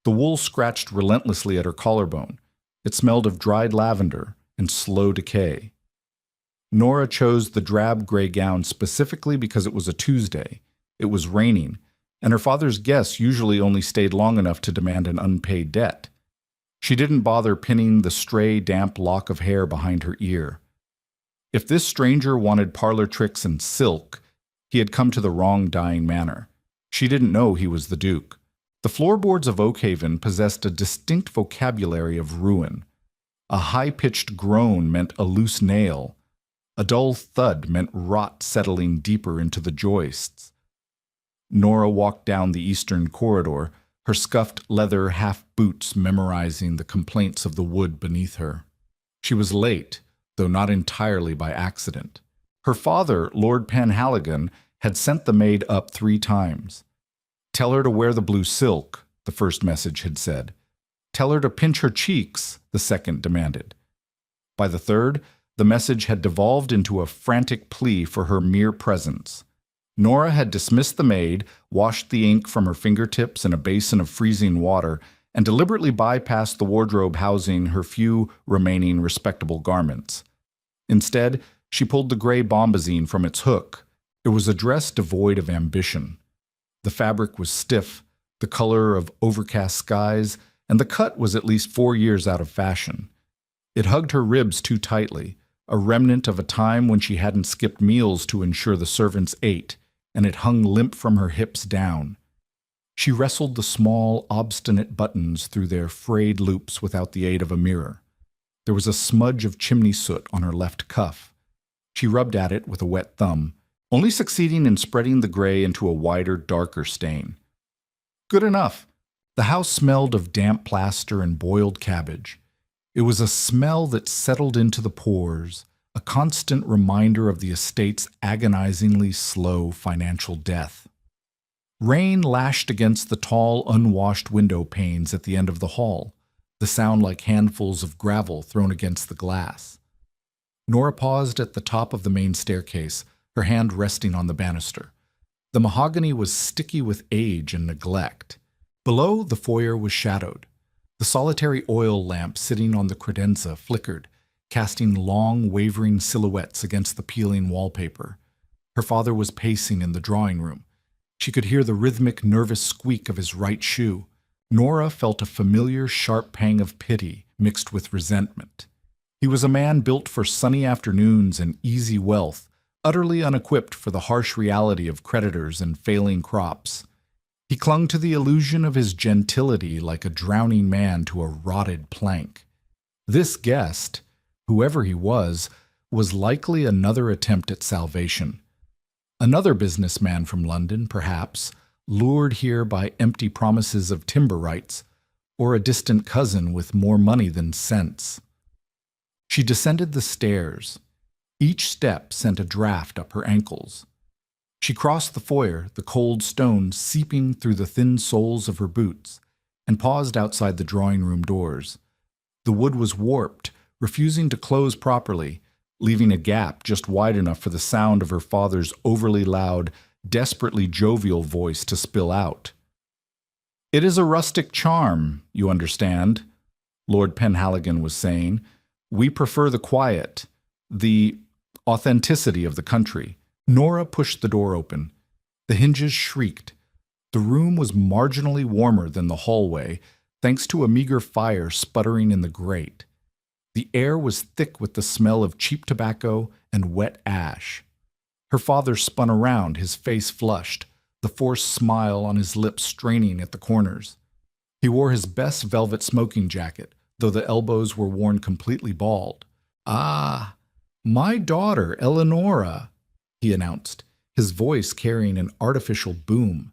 The wool scratched relentlessly at her collarbone. It smelled of dried lavender and slow decay. Nora chose the drab gray gown specifically because it was a Tuesday. It was raining, and her father's guests usually only stayed long enough to demand an unpaid debt. She didn't bother pinning the stray, damp lock of hair behind her ear. If this stranger wanted parlor tricks and silk, he had come to the wrong dying manor. She didn't know he was the Duke. The floorboards of Oakhaven possessed a distinct vocabulary of ruin. A high-pitched groan meant a loose nail. A dull thud meant rot settling deeper into the joists. Nora walked down the eastern corridor, her scuffed leather half-boots memorizing the complaints of the wood beneath her. She was late, though not entirely by accident. Her father, Lord Penhaligon, had sent the maid up 3 times. "Tell her to wear the blue silk," the first message had said. "Tell her to pinch her cheeks," the second demanded. By the third, the message had devolved into a frantic plea for her mere presence. Nora had dismissed the maid, washed the ink from her fingertips in a basin of freezing water, and deliberately bypassed the wardrobe housing her few remaining respectable garments. Instead, she pulled the gray bombazine from its hook. It was a dress devoid of ambition. The fabric was stiff, the color of overcast skies, and the cut was at least 4 years out of fashion. It hugged her ribs too tightly, a remnant of a time when she hadn't skipped meals to ensure the servants ate, and it hung limp from her hips down. She wrestled the small, obstinate buttons through their frayed loops without the aid of a mirror. There was a smudge of chimney soot on her left cuff. She rubbed at it with a wet thumb, only succeeding in spreading the gray into a wider, darker stain. Good enough. The house smelled of damp plaster and boiled cabbage. It was a smell that settled into the pores, a constant reminder of the estate's agonizingly slow financial death. Rain lashed against the tall, unwashed window panes at the end of the hall, the sound like handfuls of gravel thrown against the glass. Nora paused at the top of the main staircase, her hand resting on the banister. The mahogany was sticky with age and neglect. Below, the foyer was shadowed. The solitary oil lamp sitting on the credenza flickered, casting long, wavering silhouettes against the peeling wallpaper. Her father was pacing in the drawing room. She could hear the rhythmic, nervous squeak of his right shoe. Nora felt a familiar, sharp pang of pity mixed with resentment. He was a man built for sunny afternoons and easy wealth, utterly unequipped for the harsh reality of creditors and failing crops. He clung to the illusion of his gentility like a drowning man to a rotted plank. This guest, whoever he was likely another attempt at salvation. Another businessman from London, perhaps, lured here by empty promises of timber rights, or a distant cousin with more money than sense. She descended the stairs. Each step sent a draft up her ankles. She crossed the foyer, the cold stone seeping through the thin soles of her boots, and paused outside the drawing-room doors. The wood was warped, refusing to close properly, leaving a gap just wide enough for the sound of her father's overly loud, desperately jovial voice to spill out. "It is a rustic charm, you understand," Lord Penhaligon was saying. "We prefer the quiet, the authenticity of the country." Nora pushed the door open. The hinges shrieked. The room was marginally warmer than the hallway, thanks to a meager fire sputtering in the grate. The air was thick with the smell of cheap tobacco and wet ash. Her father spun around, his face flushed, the forced smile on his lips straining at the corners. He wore his best velvet smoking jacket, though the elbows were worn completely bald. "Ah, my daughter, Eleonora," he announced, his voice carrying an artificial boom.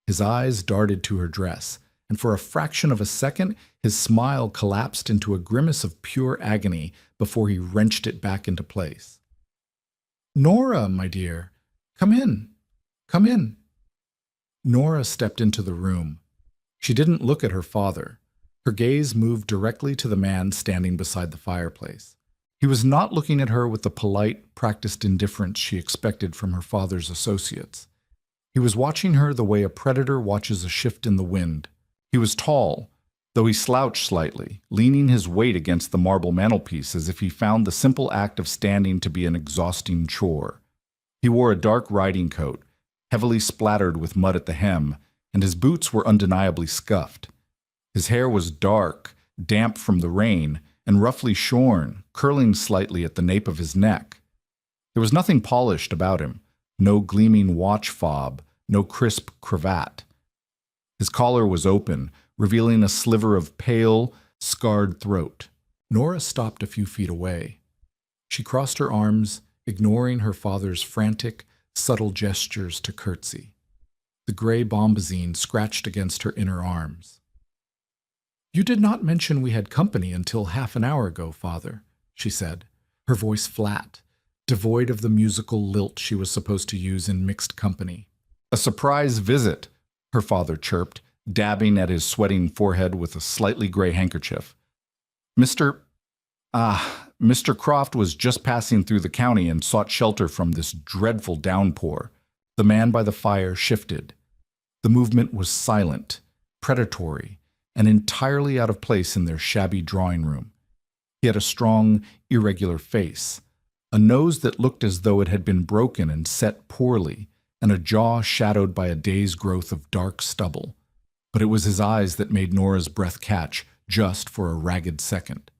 His eyes darted to her dress, and for a fraction of a second his smile collapsed into a grimace of pure agony before he wrenched it back into place. "Nora, my dear, come in. Come in." Nora stepped into the room. She didn't look at her father. Her gaze moved directly to the man standing beside the fireplace. He was not looking at her with the polite, practiced indifference she expected from her father's associates. He was watching her the way a predator watches a shift in the wind. He was tall, though he slouched slightly, leaning his weight against the marble mantelpiece as if he found the simple act of standing to be an exhausting chore. He wore a dark riding coat, heavily splattered with mud at the hem, and his boots were undeniably scuffed. His hair was dark, damp from the rain, and roughly shorn, curling slightly at the nape of his neck. There was nothing polished about him, no gleaming watch fob, no crisp cravat. His collar was open, revealing a sliver of pale, scarred throat. Nora stopped a few feet away. She crossed her arms, ignoring her father's frantic, subtle gestures to curtsy. The gray bombazine scratched against her inner arms. "You did not mention we had company until half an hour ago, Father," she said, her voice flat, devoid of the musical lilt she was supposed to use in mixed company. "A surprise visit," her father chirped, dabbing at his sweating forehead with a slightly gray handkerchief. Mr. Croft was just passing through the county and sought shelter from this dreadful downpour." The man by the fire shifted. The movement was silent, predatory, and entirely out of place in their shabby drawing room. He had a strong, irregular face, a nose that looked as though it had been broken and set poorly, and a jaw shadowed by a day's growth of dark stubble. But it was his eyes that made Nora's breath catch just for a ragged second.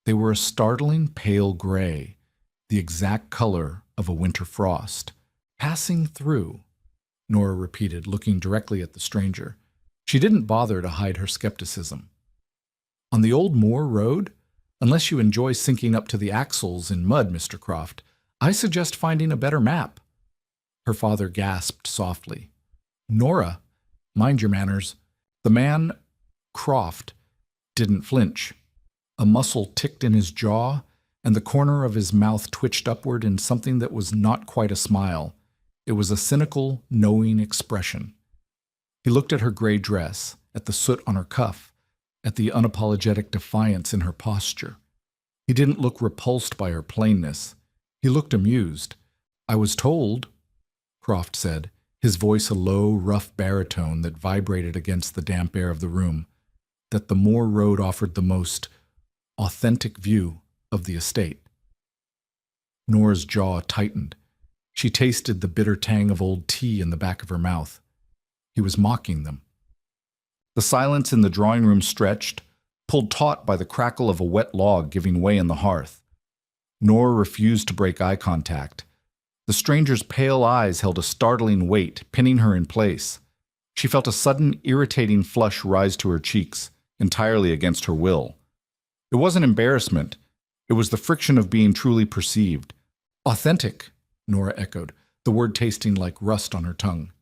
They were a startling pale gray, the exact color of a winter frost. "Passing through," Nora repeated, looking directly at the stranger. She didn't bother to hide her skepticism. "On the old moor road? Unless you enjoy sinking up to the axles in mud, Mr. Croft, I suggest finding a better map." Her father gasped softly. "Nora, mind your manners." The man, Croft, didn't flinch. A muscle ticked in his jaw, and the corner of his mouth twitched upward in something that was not quite a smile. It was a cynical, knowing expression. He looked at her gray dress, at the soot on her cuff, at the unapologetic defiance in her posture. He didn't look repulsed by her plainness. He looked amused. "I was told," Croft said, his voice a low, rough baritone that vibrated against the damp air of the room, "that the moor road offered the most authentic view of the estate." Nora's jaw tightened. She tasted the bitter tang of old tea in the back of her mouth. He was mocking them. The silence in the drawing room stretched, pulled taut by the crackle of a wet log giving way in the hearth. Nora refused to break eye contact. The stranger's pale eyes held a startling weight, pinning her in place. She felt a sudden, irritating flush rise to her cheeks, entirely against her will. It wasn't embarrassment. It was the friction of being truly perceived. "Authentic," Nora echoed, the word tasting like rust on her tongue.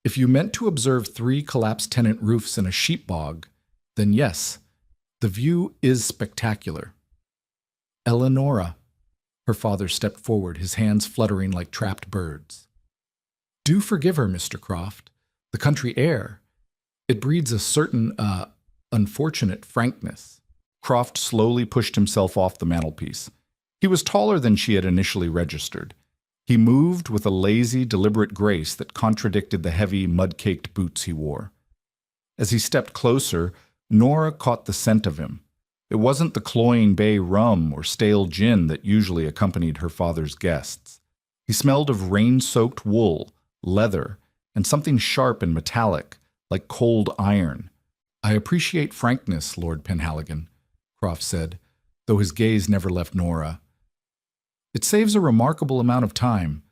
"If you meant to observe 3 collapsed tenant roofs in a sheep bog, then yes, the view is spectacular." "Eleonora," her father stepped forward, his hands fluttering like trapped birds. "Do forgive her, Mr. Croft. The country air, it breeds a certain, unfortunate frankness." Croft slowly pushed himself off the mantelpiece. He was taller than she had initially registered. He moved with a lazy, deliberate grace that contradicted the heavy, mud-caked boots he wore. As he stepped closer, Nora caught the scent of him. It wasn't the cloying bay rum or stale gin that usually accompanied her father's guests. He smelled of rain-soaked wool, leather, and something sharp and metallic, like cold iron. "I appreciate frankness, Lord Penhaligon," Croft said, though his gaze never left Nora. "It saves a remarkable amount of time,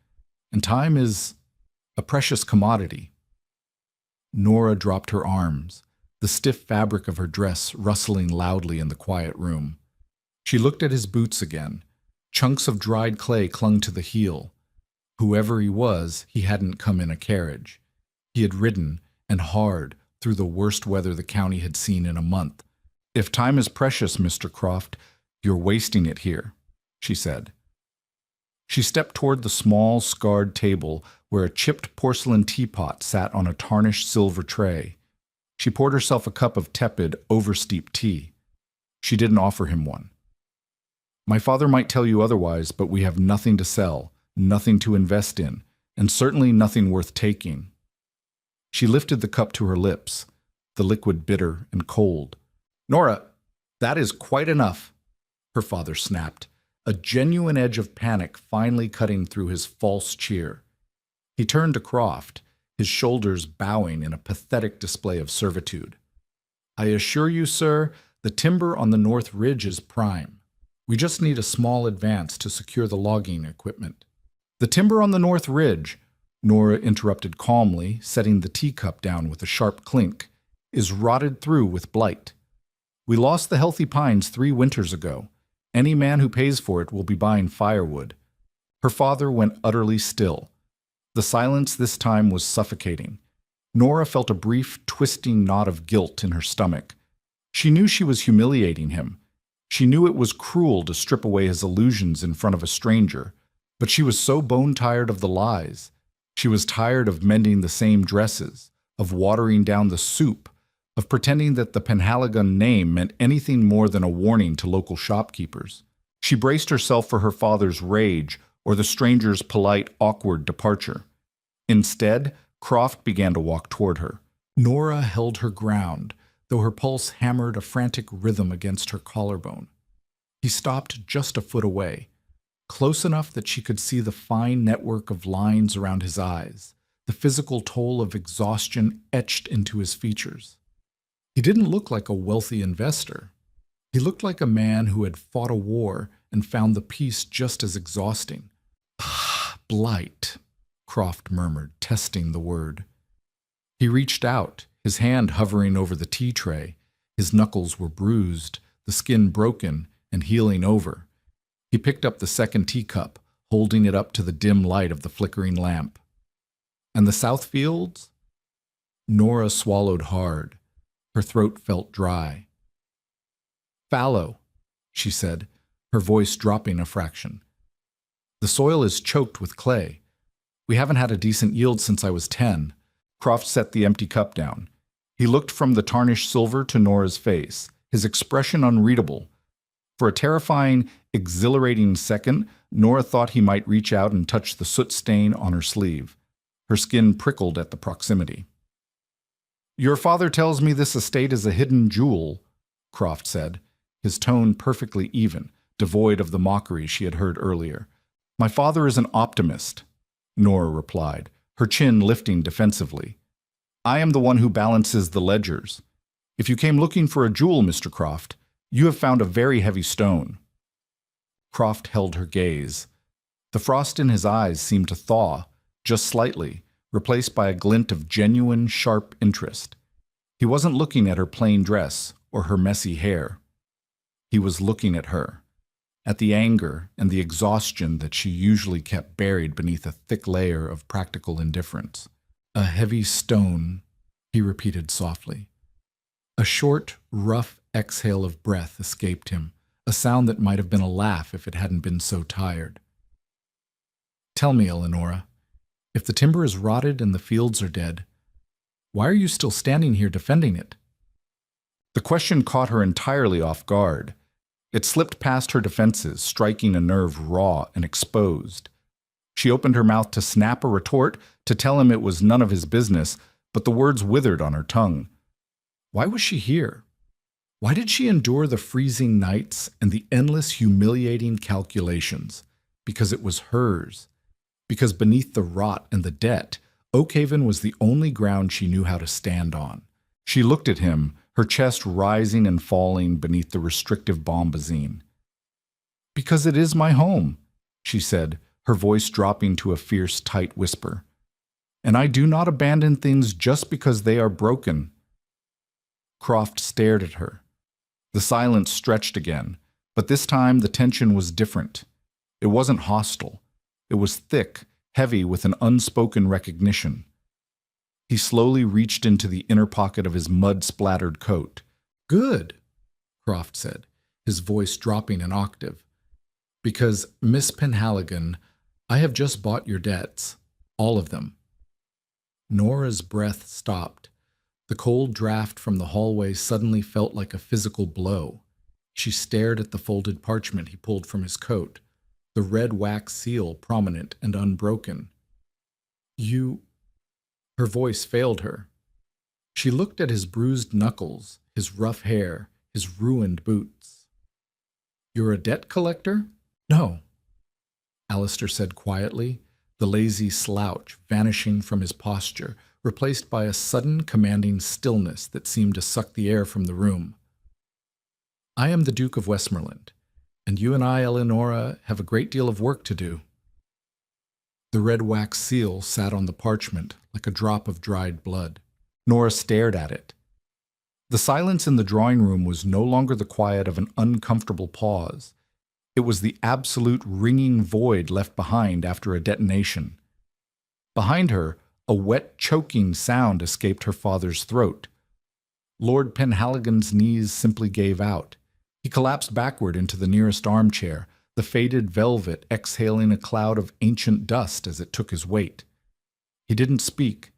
and time is a precious commodity." Nora dropped her arms, the stiff fabric of her dress rustling loudly in the quiet room. She looked at his boots again. Chunks of dried clay clung to the heel. Whoever he was, he hadn't come in a carriage. He had ridden, and hard, through the worst weather the county had seen in a month. "If time is precious, Mr. Croft, you're wasting it here," she said. She stepped toward the small, scarred table where a chipped porcelain teapot sat on a tarnished silver tray. She poured herself a cup of tepid, oversteeped tea. She didn't offer him one. "My father might tell you otherwise, but we have nothing to sell, nothing to invest in, and certainly nothing worth taking." She lifted the cup to her lips. the liquid bitter and cold. "Nora, that is quite enough," her father snapped, a genuine edge of panic finally cutting through his false cheer. He turned to Croft, his shoulders bowing in a pathetic display of servitude. "I assure you, sir, the timber on the North Ridge is prime. We just need a small advance to secure the logging equipment." "The timber on the North Ridge," Nora interrupted calmly, setting the teacup down with a sharp clink, "is rotted through with blight. We lost the healthy pines 3 winters ago. Any man who pays for it will be buying firewood." Her father went utterly still. The silence this time was suffocating. Nora felt a brief, twisting knot of guilt in her stomach. She knew she was humiliating him. She knew it was cruel to strip away his illusions in front of a stranger, but she was so bone-tired of the lies. She was tired of mending the same dresses, of watering down the soup, of pretending that the Penhaligon name meant anything more than a warning to local shopkeepers. She braced herself for her father's rage or the stranger's polite, awkward departure. Instead, Croft began to walk toward her. Nora held her ground, though her pulse hammered a frantic rhythm against her collarbone. He stopped just a foot away, close enough that she could see the fine network of lines around his eyes, the physical toll of exhaustion etched into his features. He didn't look like a wealthy investor. He looked like a man who had fought a war and found the peace just as exhausting. "Blight," Croft murmured, testing the word. He reached out, his hand hovering over the tea tray. His knuckles were bruised, the skin broken and healing over. He picked up the second teacup, holding it up to the dim light of the flickering lamp. "And the South Fields?" Nora swallowed hard. Her throat felt dry. "Fallow," she said, her voice dropping a fraction. "The soil is choked with clay. We haven't had a decent yield since I was 10. Croft set the empty cup down. He looked from the tarnished silver to Nora's face, his expression unreadable. For a terrifying, exhilarating second, Nora thought he might reach out and touch the soot stain on her sleeve. Her skin prickled at the proximity. "Your father tells me this estate is a hidden jewel," Croft said, his tone perfectly even, devoid of the mockery she had heard earlier. "My father is an optimist," Nora replied, her chin lifting defensively. "I am the one who balances the ledgers. If you came looking for a jewel, Mr. Croft, you have found a very heavy stone." Croft held her gaze. The frost in his eyes seemed to thaw, just slightly, replaced by a glint of genuine, sharp interest. He wasn't looking at her plain dress or her messy hair. He was looking at her, at the anger and the exhaustion that she usually kept buried beneath a thick layer of practical indifference. "A heavy stone," he repeated softly. A short, rough exhale of breath escaped him, a sound that might have been a laugh if it hadn't been so tired. "Tell me, Eleonora, if the timber is rotted and the fields are dead, why are you still standing here defending it?" The question caught her entirely off guard. It slipped past her defenses, striking a nerve raw and exposed. She opened her mouth to snap a retort, to tell him it was none of his business, but the words withered on her tongue. Why was she here? Why did she endure the freezing nights and the endless humiliating calculations? Because it was hers. Because beneath the rot and the debt, Oakhaven was the only ground she knew how to stand on. She looked at him, her chest rising and falling beneath the restrictive bombazine. "Because it is my home," she said, her voice dropping to a fierce, tight whisper. "And I do not abandon things just because they are broken." Croft stared at her. The silence stretched again, but this time the tension was different. It wasn't hostile. It was thick, heavy with an unspoken recognition. He slowly reached into the inner pocket of his mud-splattered coat. "Good," Croft said, his voice dropping an octave. "Because, Miss Penhaligon, I have just bought your debts. All of them." Nora's breath stopped. The cold draft from the hallway suddenly felt like a physical blow. She stared at the folded parchment he pulled from his coat, the red wax seal prominent and unbroken. "You..." Her voice failed her. She looked at his bruised knuckles, his rough hair, his ruined boots. "You're a debt collector?" "No," Alistair said quietly, the lazy slouch vanishing from his posture, replaced by a sudden commanding stillness that seemed to suck the air from the room. "I am the Duke of Westmoreland, and you and I, Eleonora, have a great deal of work to do." The red wax seal sat on the parchment like a drop of dried blood. Nora stared at it. The silence in the drawing room was no longer the quiet of an uncomfortable pause. It was the absolute ringing void left behind after a detonation. Behind her, a wet, choking sound escaped her father's throat. Lord Penhaligon's knees simply gave out. He collapsed backward into the nearest armchair, the faded velvet exhaling a cloud of ancient dust as it took his weight. He didn't speak.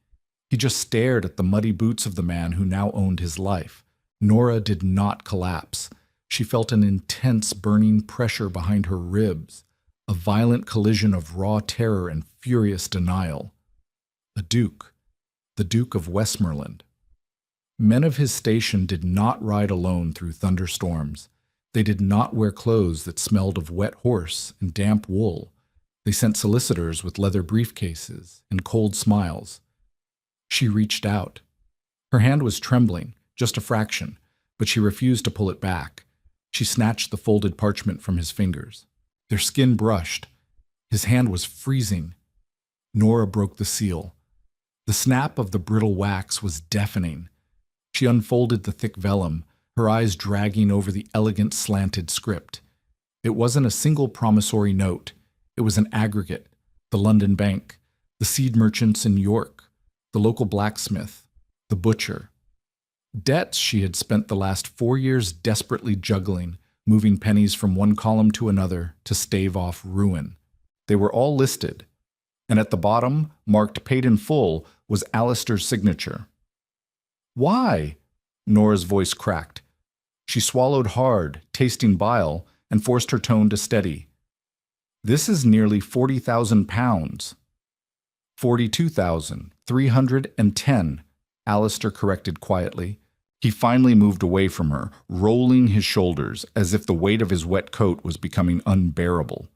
He just stared at the muddy boots of the man who now owned his life. Nora did not collapse. She felt an intense burning pressure behind her ribs, a violent collision of raw terror and furious denial. The Duke of Westmoreland. Men of his station did not ride alone through thunderstorms. They did not wear clothes that smelled of wet horse and damp wool. They sent solicitors with leather briefcases and cold smiles. She reached out. Her hand was trembling, just a fraction, but she refused to pull it back. She snatched the folded parchment from his fingers. Their skin brushed. His hand was freezing. Nora broke the seal. The snap of the brittle wax was deafening. She unfolded the thick vellum, her eyes dragging over the elegant slanted script. It wasn't a single promissory note. It was an aggregate: the London Bank, the seed merchants in York, the local blacksmith, the butcher. Debts she had spent the last 4 years desperately juggling, moving pennies from one column to another to stave off ruin. They were all listed, and at the bottom, marked paid in full, was Alistair's signature. "Why?" Nora's voice cracked. She swallowed hard, tasting bile, and forced her tone to steady. "This is nearly £40,000. 42,310, Alistair corrected quietly. He finally moved away from her, rolling his shoulders as if the weight of his wet coat was becoming unbearable.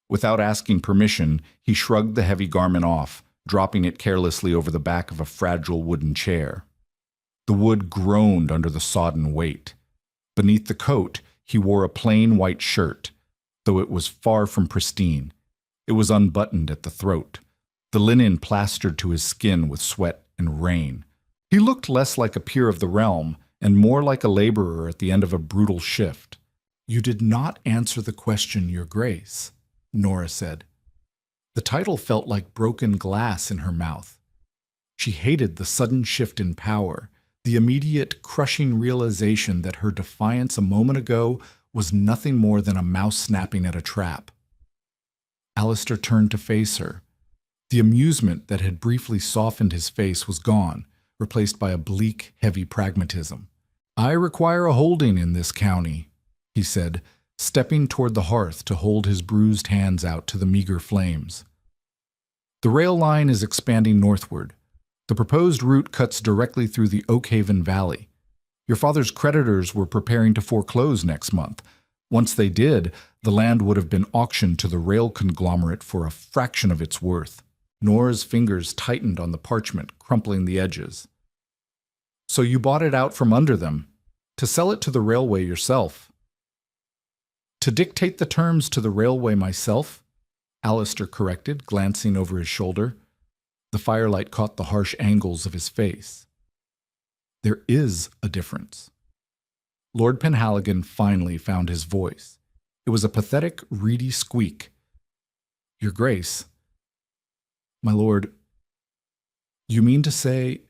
Without asking permission, he shrugged the heavy garment off, dropping it carelessly over the back of a fragile wooden chair. The wood groaned under the sodden weight. Beneath the coat, he wore a plain white shirt, though it was far from pristine. It was unbuttoned at the throat, the linen plastered to his skin with sweat and rain. He looked less like a peer of the realm and more like a laborer at the end of a brutal shift. "You did not answer the question, Your Grace," Nora said. The title felt like broken glass in her mouth. She hated the sudden shift in power, the immediate crushing realization that her defiance a moment ago was nothing more than a mouse snapping at a trap. Alistair turned to face her. The amusement that had briefly softened his face was gone, replaced by a bleak, heavy pragmatism. "I require a holding in this county," he said, stepping toward the hearth to hold his bruised hands out to the meager flames. "The rail line is expanding northward. The proposed route cuts directly through the Oakhaven Valley. Your father's creditors were preparing to foreclose next month. Once they did, the land would have been auctioned to the rail conglomerate for a fraction of its worth." Nora's fingers tightened on the parchment, crumpling the edges. "So you bought it out from under them, to sell it to the railway yourself." "To dictate the terms to the railway myself," Alistair corrected, glancing over his shoulder. The firelight caught the harsh angles of his face. "There is a difference." Lord Penhaligon finally found his voice. It was a pathetic, reedy squeak. "Your Grace." "My lord, you mean to say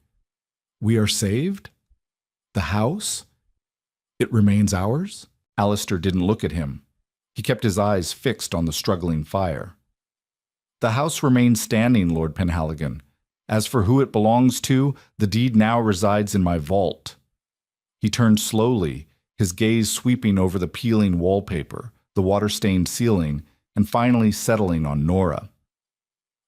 we are saved? The house? It remains ours?" Alistair didn't look at him. He kept his eyes fixed on the struggling fire. "The house remains standing, Lord Penhaligon. As for who it belongs to, the deed now resides in my vault." He turned slowly, his gaze sweeping over the peeling wallpaper, the water-stained ceiling, and finally settling on Nora.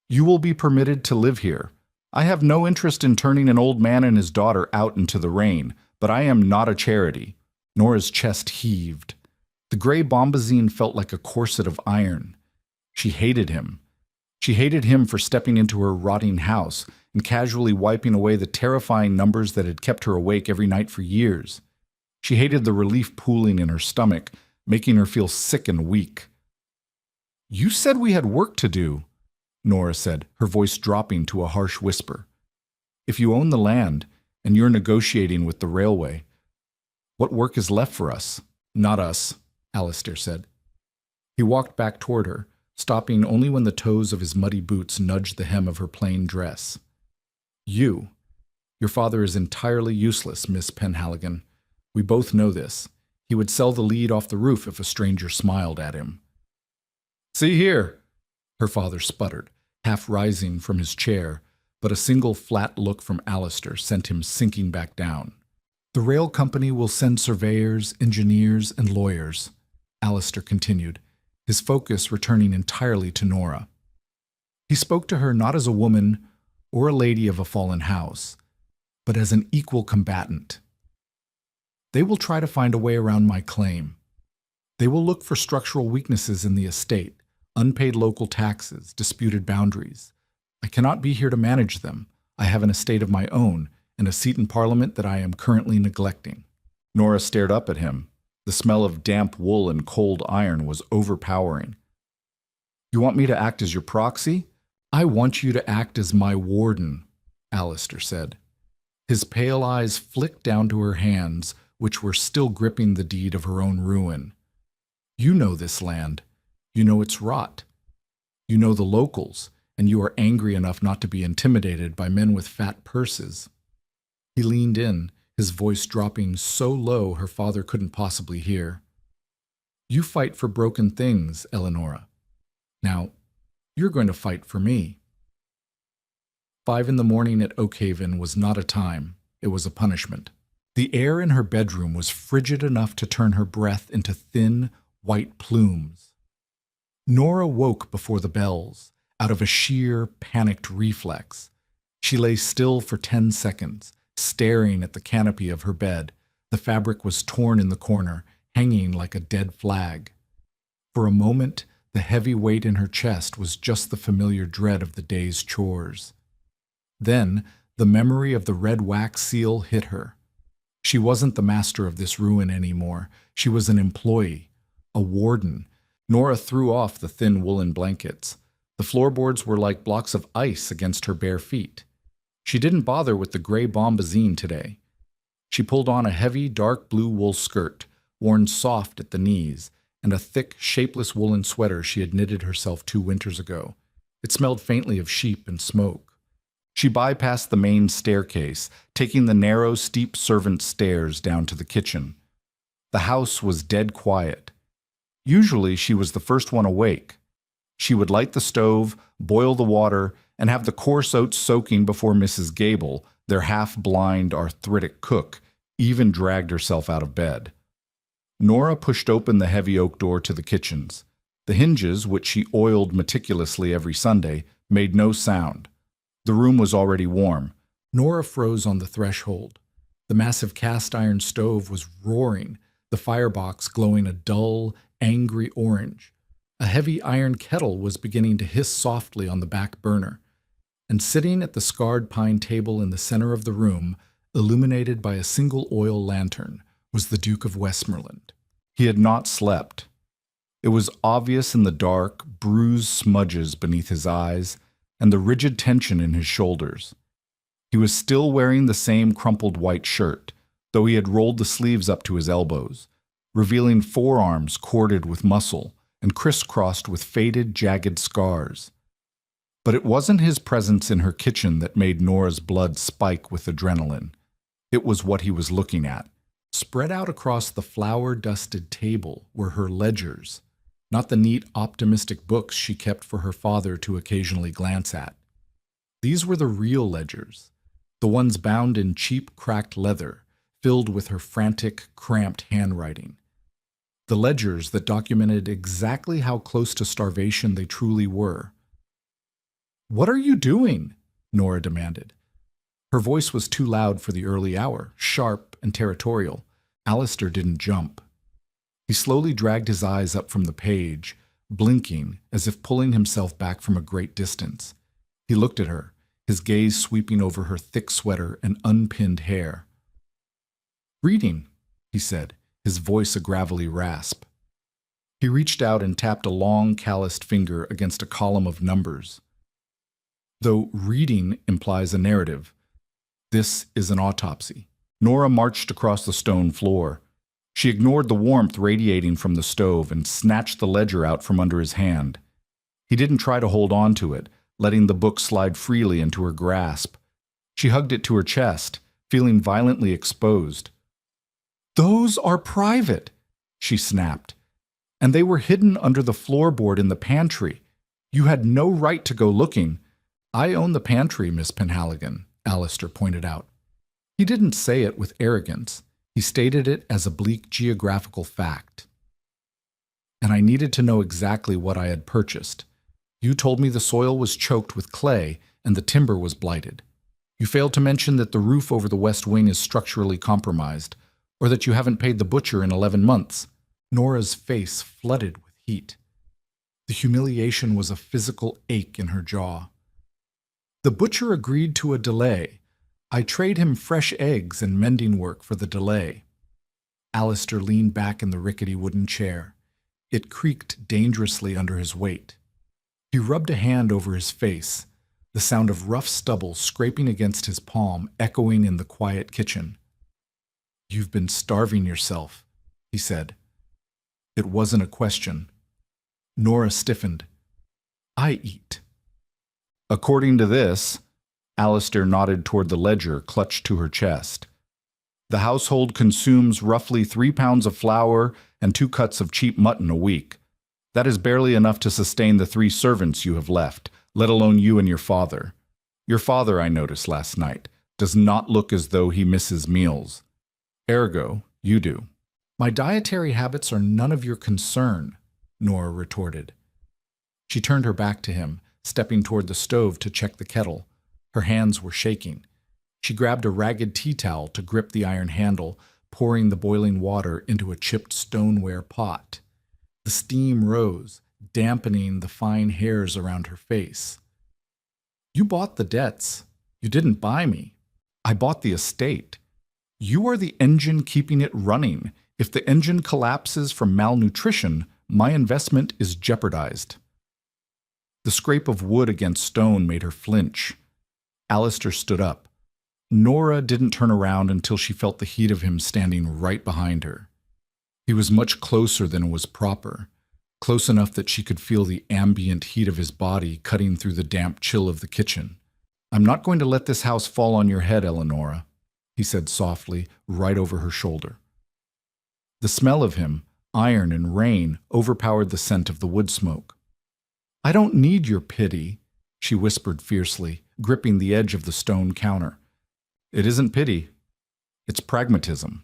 "You will be permitted to live here. I have no interest in turning an old man and his daughter out into the rain, but I am not a charity. Nora's chest heaved. The gray bombazine felt like a corset of iron. She hated him. She hated him for stepping into her rotting house and casually wiping away the terrifying numbers that had kept her awake every night for years. She hated the relief pooling in her stomach, making her feel sick and weak. "You said we had work to do," Nora said, her voice dropping to a harsh whisper. "If you own the land and you're negotiating with the railway, what work is left for us?" "Not us," Alistair said. He walked back toward her, stopping only when the toes of his muddy boots nudged the hem of her plain dress. "You. Your father is entirely useless, Miss Penhaligon. We both know this. He would sell the lead off the roof if a stranger smiled at him." "See here," her father sputtered, half rising from his chair, but a single flat look from Alistair sent him sinking back down. "The rail company will send surveyors, engineers, and lawyers," Alistair continued, his focus returning entirely to Nora. He spoke to her not as a woman or a lady of a fallen house, but as an equal combatant. "They will try to find a way around my claim. They will look for structural weaknesses in the estate, unpaid local taxes, disputed boundaries. I cannot be here to manage them. I have an estate of my own and a seat in Parliament that I am currently neglecting." Nora stared up at him. The smell of damp wool and cold iron was overpowering. "You want me to act as your proxy?" "I want you to act as my warden," Alistair said. His pale eyes flicked down to her hands, which were still gripping the deed of her own ruin. "You know this land. You know its rot. You know the locals, and you are angry enough not to be intimidated by men with fat purses." He leaned in, his voice dropping so low her father couldn't possibly hear. "You fight for broken things, Eleonora. Now, you're going to fight for me." 5 a.m. at Oakhaven was not a time, it was a punishment. The air in her bedroom was frigid enough to turn her breath into thin, white plumes. Nora woke before the bells, out of a sheer, panicked reflex. She lay still for 10 seconds, staring at the canopy of her bed. The fabric was torn in the corner, hanging like a dead flag. For a moment, the heavy weight in her chest was just the familiar dread of the day's chores. Then, the memory of the red wax seal hit her. She wasn't the master of this ruin anymore. She was an employee, a warden. Nora threw off the thin woolen blankets. The floorboards were like blocks of ice against her bare feet. She didn't bother with the gray bombazine today. She pulled on a heavy, dark blue wool skirt, worn soft at the knees, and a thick, shapeless woolen sweater she had knitted herself 2 winters ago. It smelled faintly of sheep and smoke. She bypassed the main staircase, taking the narrow, steep servant stairs down to the kitchen. The house was dead quiet. Usually she was the first one awake. She would light the stove, boil the water, and have the coarse oats soaking before Mrs. Gable, their half-blind, arthritic cook, even dragged herself out of bed. Nora pushed open the heavy oak door to the kitchens. The hinges, which she oiled meticulously every Sunday, made no sound. The room was already warm. Nora froze on the threshold. The massive cast-iron stove was roaring, the firebox glowing a dull, angry orange. A heavy iron kettle was beginning to hiss softly on the back burner. And sitting at the scarred pine table in the center of the room, illuminated by a single oil lantern, was the Duke of Westmoreland. He had not slept. It was obvious in the dark, bruised smudges beneath his eyes and the rigid tension in his shoulders. He was still wearing the same crumpled white shirt, though he had rolled the sleeves up to his elbows, revealing forearms corded with muscle and crisscrossed with faded, jagged scars. But it wasn't his presence in her kitchen that made Nora's blood spike with adrenaline. It was what he was looking at. Spread out across the flour-dusted table were her ledgers, not the neat, optimistic books she kept for her father to occasionally glance at. These were the real ledgers, the ones bound in cheap, cracked leather, filled with her frantic, cramped handwriting. The ledgers that documented exactly how close to starvation they truly were. "What are you doing?" Nora demanded. Her voice was too loud for the early hour, sharp and territorial. Alistair didn't jump. He slowly dragged his eyes up from the page, blinking as if pulling himself back from a great distance. He looked at her, his gaze sweeping over her thick sweater and unpinned hair. "Reading," he said, his voice a gravelly rasp. He reached out and tapped a long, calloused finger against a column of numbers. Though reading implies a narrative, this is an autopsy. Nora marched across the stone floor. She ignored the warmth radiating from the stove and snatched the ledger out from under his hand. He didn't try to hold on to it, letting the book slide freely into her grasp. She hugged it to her chest, feeling violently exposed. "Those are private," she snapped. "And they were hidden under the floorboard in the pantry. You had no right to go looking." "I own the pantry, Miss Penhaligon," Alistair pointed out. He didn't say it with arrogance. He stated it as a bleak geographical fact. "And I needed to know exactly what I had purchased. You told me the soil was choked with clay and the timber was blighted. You failed to mention that the roof over the west wing is structurally compromised, or that you haven't paid the butcher in 11 months. Nora's face flooded with heat. The humiliation was a physical ache in her jaw. "The butcher agreed to a delay. I trade him fresh eggs and mending work for the delay." Alistair leaned back in the rickety wooden chair. It creaked dangerously under his weight. He rubbed a hand over his face, the sound of rough stubble scraping against his palm echoing in the quiet kitchen. "You've been starving yourself," he said. It wasn't a question. Nora stiffened. "I eat." "According to this," Alistair nodded toward the ledger clutched to her chest, "the household consumes roughly 3 pounds of flour and 2 cuts of cheap mutton a week. That is barely enough to sustain the 3 servants you have left, let alone you and your father. Your father, I noticed last night, does not look as though he misses meals. Ergo, you do." "My dietary habits are none of your concern," Nora retorted. She turned her back to him, stepping toward the stove to check the kettle. Her hands were shaking. She grabbed a ragged tea towel to grip the iron handle, pouring the boiling water into a chipped stoneware pot. The steam rose, dampening the fine hairs around her face. "You bought the debts. You didn't buy me. I bought the estate. You are the engine keeping it running. If the engine collapses from malnutrition, my investment is jeopardized." The scrape of wood against stone made her flinch. Alistair stood up. Nora didn't turn around until she felt the heat of him standing right behind her. He was much closer than was proper, close enough that she could feel the ambient heat of his body cutting through the damp chill of the kitchen. "I'm not going to let this house fall on your head, Eleonora," he said softly, right over her shoulder. The smell of him, iron and rain, overpowered the scent of the wood smoke. "I don't need your pity," she whispered fiercely, gripping the edge of the stone counter. "It isn't pity. It's pragmatism."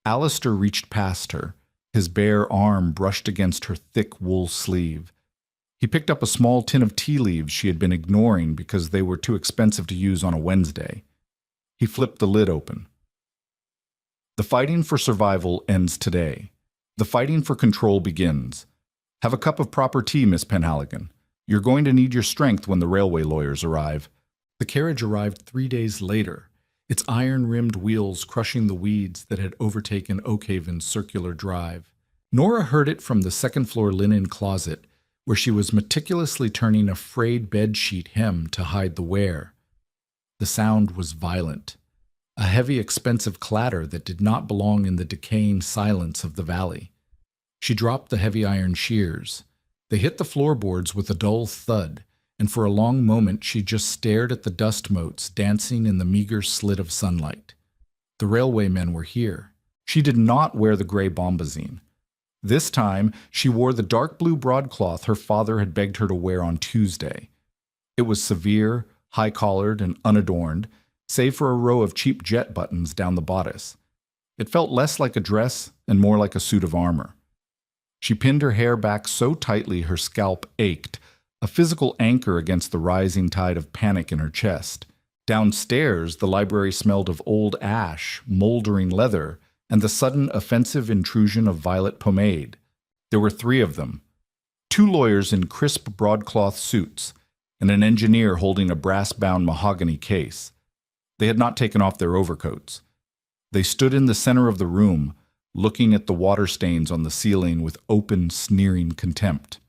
Alistair reached past her. His bare arm brushed against her thick wool sleeve. He picked up a small tin of tea leaves she had been ignoring because they were too expensive to use on a Wednesday. He flipped the lid open. "The fighting for survival ends today. The fighting for control begins. Have a cup of proper tea, Miss Penhaligon. You're going to need your strength when the railway lawyers arrive." The carriage arrived 3 days later, its iron-rimmed wheels crushing the weeds that had overtaken Oakhaven's circular drive. Nora heard it from the second-floor linen closet, where she was meticulously turning a frayed bedsheet hem to hide the wear. The sound was violent, a heavy, expensive clatter that did not belong in the decaying silence of the valley. She dropped the heavy iron shears. They hit the floorboards with a dull thud, and for a long moment she just stared at the dust motes dancing in the meager slit of sunlight. The railwaymen were here. She did not wear the gray bombazine. This time she wore the dark blue broadcloth her father had begged her to wear on Tuesday. It was severe, high-collared, and unadorned, save for a row of cheap jet buttons down the bodice. It felt less like a dress and more like a suit of armor. She pinned her hair back so tightly her scalp ached, a physical anchor against the rising tide of panic in her chest. Downstairs, the library smelled of old ash, moldering leather, and the sudden offensive intrusion of violet pomade. There were 3 of them. 2 lawyers in crisp broadcloth suits, and an engineer holding a brass-bound mahogany case. They had not taken off their overcoats. They stood in the center of the room, looking at the water stains on the ceiling with open, sneering contempt.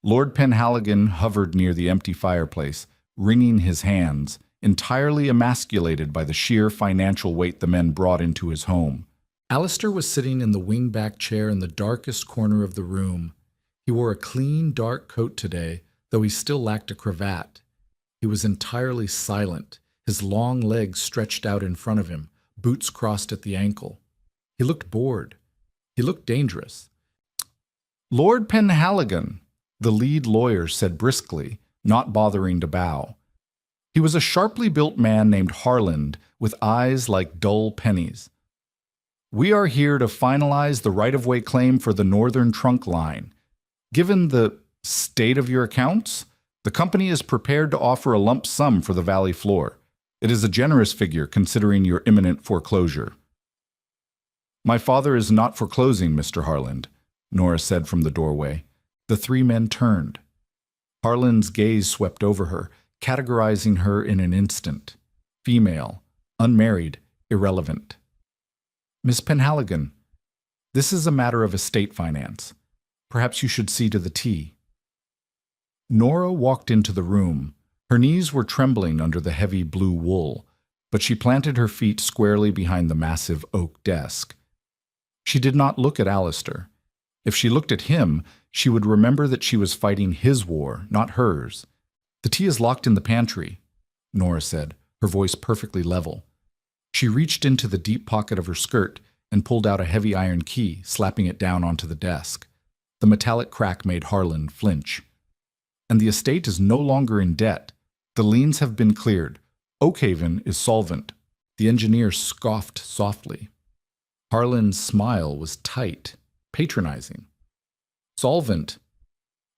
Lord Penhaligon hovered near the empty fireplace, wringing his hands, entirely emasculated by the sheer financial weight the men brought into his home. Alistair was sitting in the wing-back chair in the darkest corner of the room. He wore a clean, dark coat today, though he still lacked a cravat. He was entirely silent, his long legs stretched out in front of him, boots crossed at the ankle. He looked bored. He looked dangerous. "Lord Penhaligon," the lead lawyer said briskly, not bothering to bow. He was a sharply built man named Harland, with eyes like dull pennies. "We are here to finalize the right-of-way claim for the Northern Trunk Line. Given the state of your accounts, the company is prepared to offer a lump sum for the valley floor. It is a generous figure considering your imminent foreclosure." "My father is not foreclosing, Mr. Harland," Nora said from the doorway. The 3 men turned. Harland's gaze swept over her, categorizing her in an instant. Female, unmarried, irrelevant. "Miss Penhaligon, this is a matter of estate finance. Perhaps you should see to the tea." Nora walked into the room. Her knees were trembling under the heavy blue wool, but she planted her feet squarely behind the massive oak desk. She did not look at Alistair. If she looked at him, she would remember that she was fighting his war, not hers. "The tea is locked in the pantry," Nora said, her voice perfectly level. She reached into the deep pocket of her skirt and pulled out a heavy iron key, slapping it down onto the desk. The metallic crack made Harland flinch. "And the estate is no longer in debt. The liens have been cleared. Oakhaven is solvent." The engineer scoffed softly. Harland's smile was tight, patronizing. "Solvent?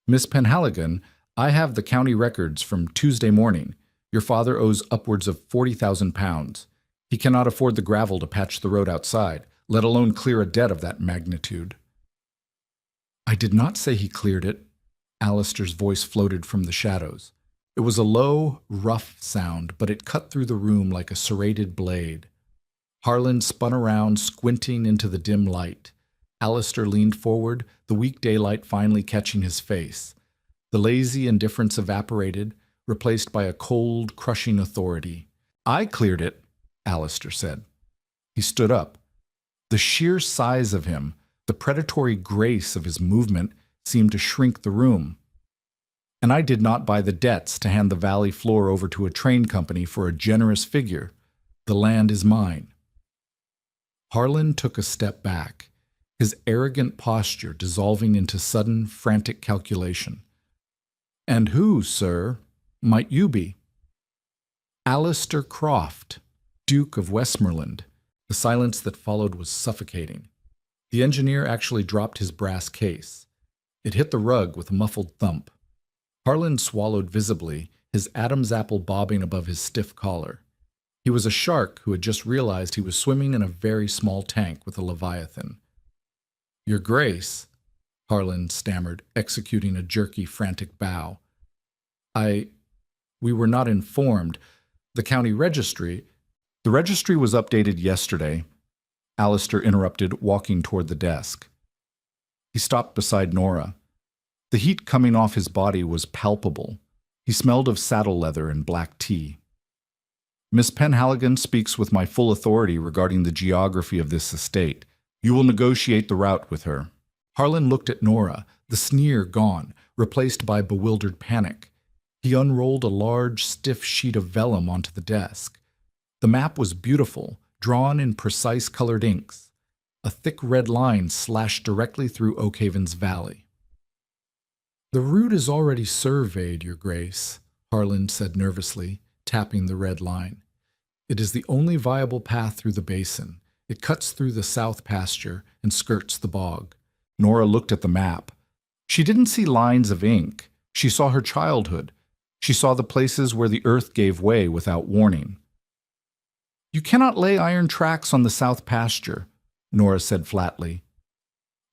Miss Penhaligon, I have the county records from Tuesday morning. Your father owes upwards of £40,000. He cannot afford the gravel to patch the road outside, let alone clear a debt of that magnitude." "I did not say he cleared it." Alistair's voice floated from the shadows. It was a low, rough sound, but it cut through the room like a serrated blade. Harland spun around, squinting into the dim light. Alistair leaned forward, the weak daylight finally catching his face. The lazy indifference evaporated, replaced by a cold, crushing authority. "I cleared it," Alistair said. He stood up. The sheer size of him, the predatory grace of his movement, seemed to shrink the room. "And I did not buy the debts to hand the valley floor over to a train company for a generous figure. The land is mine." Harland took a step back, his arrogant posture dissolving into sudden, frantic calculation. "And who, sir, might you be?" "Alistair Croft, Duke of Westmoreland." The silence that followed was suffocating. The engineer actually dropped his brass case. It hit the rug with a muffled thump. Harland swallowed visibly, his Adam's apple bobbing above his stiff collar. He was a shark who had just realized he was swimming in a very small tank with a leviathan. "Your Grace," Harland stammered, executing a jerky, frantic bow. We were not informed. The county registry—" "The registry was updated yesterday," Alistair interrupted, walking toward the desk. He stopped beside Nora. The heat coming off his body was palpable. He smelled of saddle leather and black tea. "Miss Penhaligon speaks with my full authority regarding the geography of this estate. You will negotiate the route with her." Harland looked at Nora, the sneer gone, replaced by bewildered panic. He unrolled a large, stiff sheet of vellum onto the desk. The map was beautiful, drawn in precise colored inks. A thick red line slashed directly through Oakhaven's valley. "The route is already surveyed, Your Grace," Harland said nervously, tapping the red line. "It is the only viable path through the basin. It cuts through the south pasture and skirts the bog." Nora looked at the map. She didn't see lines of ink. She saw her childhood. She saw the places where the earth gave way without warning. "You cannot lay iron tracks on the south pasture," Nora said flatly.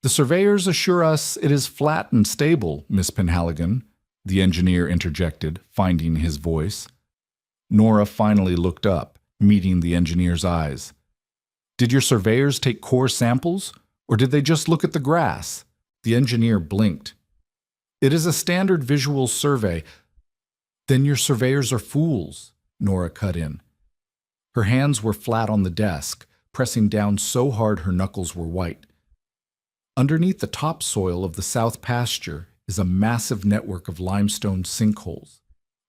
"The surveyors assure us it is flat and stable, Miss Penhaligon," the engineer interjected, finding his voice. Nora finally looked up, meeting the engineer's eyes. "Did your surveyors take core samples, or did they just look at the grass?" The engineer blinked. "It is a standard visual survey." "Then your surveyors are fools," Nora cut in. Her hands were flat on the desk, pressing down so hard her knuckles were white. "Underneath the topsoil of the south pasture is a massive network of limestone sinkholes.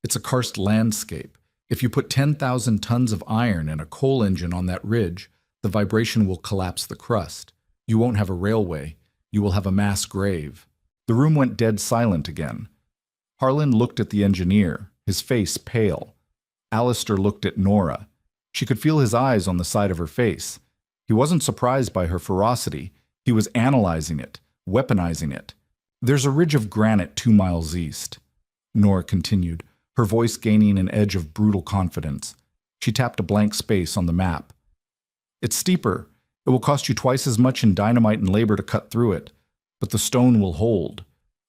It's a karst landscape. If you put 10,000 tons of iron and a coal engine on that ridge, the vibration will collapse the crust. You won't have a railway. You will have a mass grave." The room went dead silent again. Harlan looked at the engineer, his face pale. Alistair looked at Nora. She could feel his eyes on the side of her face. He wasn't surprised by her ferocity. He was analyzing it, weaponizing it. "There's a ridge of granite 2 miles east," Nora continued, her voice gaining an edge of brutal confidence. She tapped a blank space on the map. "It's steeper. It will cost you twice as much in dynamite and labor to cut through it, but the stone will hold.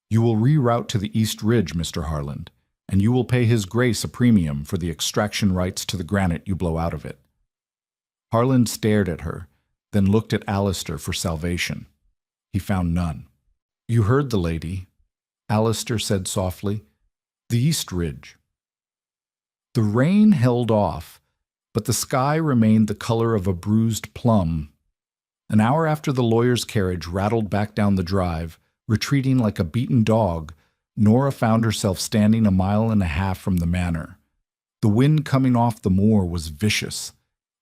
You will reroute to the East Ridge, Mr. Harland, and you will pay His Grace a premium for the extraction rights to the granite you blow out of it." Harland stared at her, then looked at Alistair for salvation. He found none. "You heard the lady," Alistair said softly. "The East Ridge." The rain held off, but the sky remained the color of a bruised plum. An hour after the lawyer's carriage rattled back down the drive, retreating like a beaten dog, Nora found herself standing 1.5 miles from the manor. The wind coming off the moor was vicious.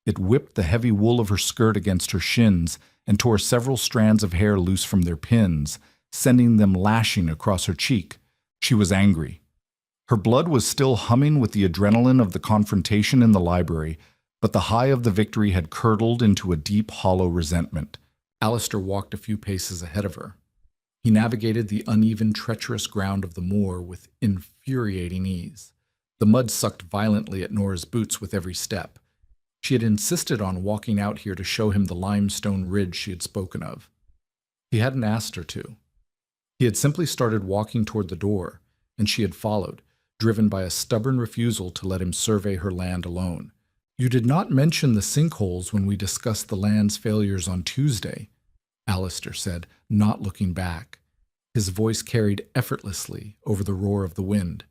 It whipped the heavy wool of her skirt against her shins and tore several strands of hair loose from their pins, sending them lashing across her cheek. She was angry. Her blood was still humming with the adrenaline of the confrontation in the library, but the high of the victory had curdled into a deep, hollow resentment. Alistair walked a few paces ahead of her. He navigated the uneven, treacherous ground of the moor with infuriating ease. The mud sucked violently at Nora's boots with every step. She had insisted on walking out here to show him the limestone ridge she had spoken of. He hadn't asked her to. He had simply started walking toward the door, and she had followed, driven by a stubborn refusal to let him survey her land alone. "You did not mention the sinkholes when we discussed the land's failures on Tuesday," Alistair said, not looking back. His voice carried effortlessly over the roar of the wind.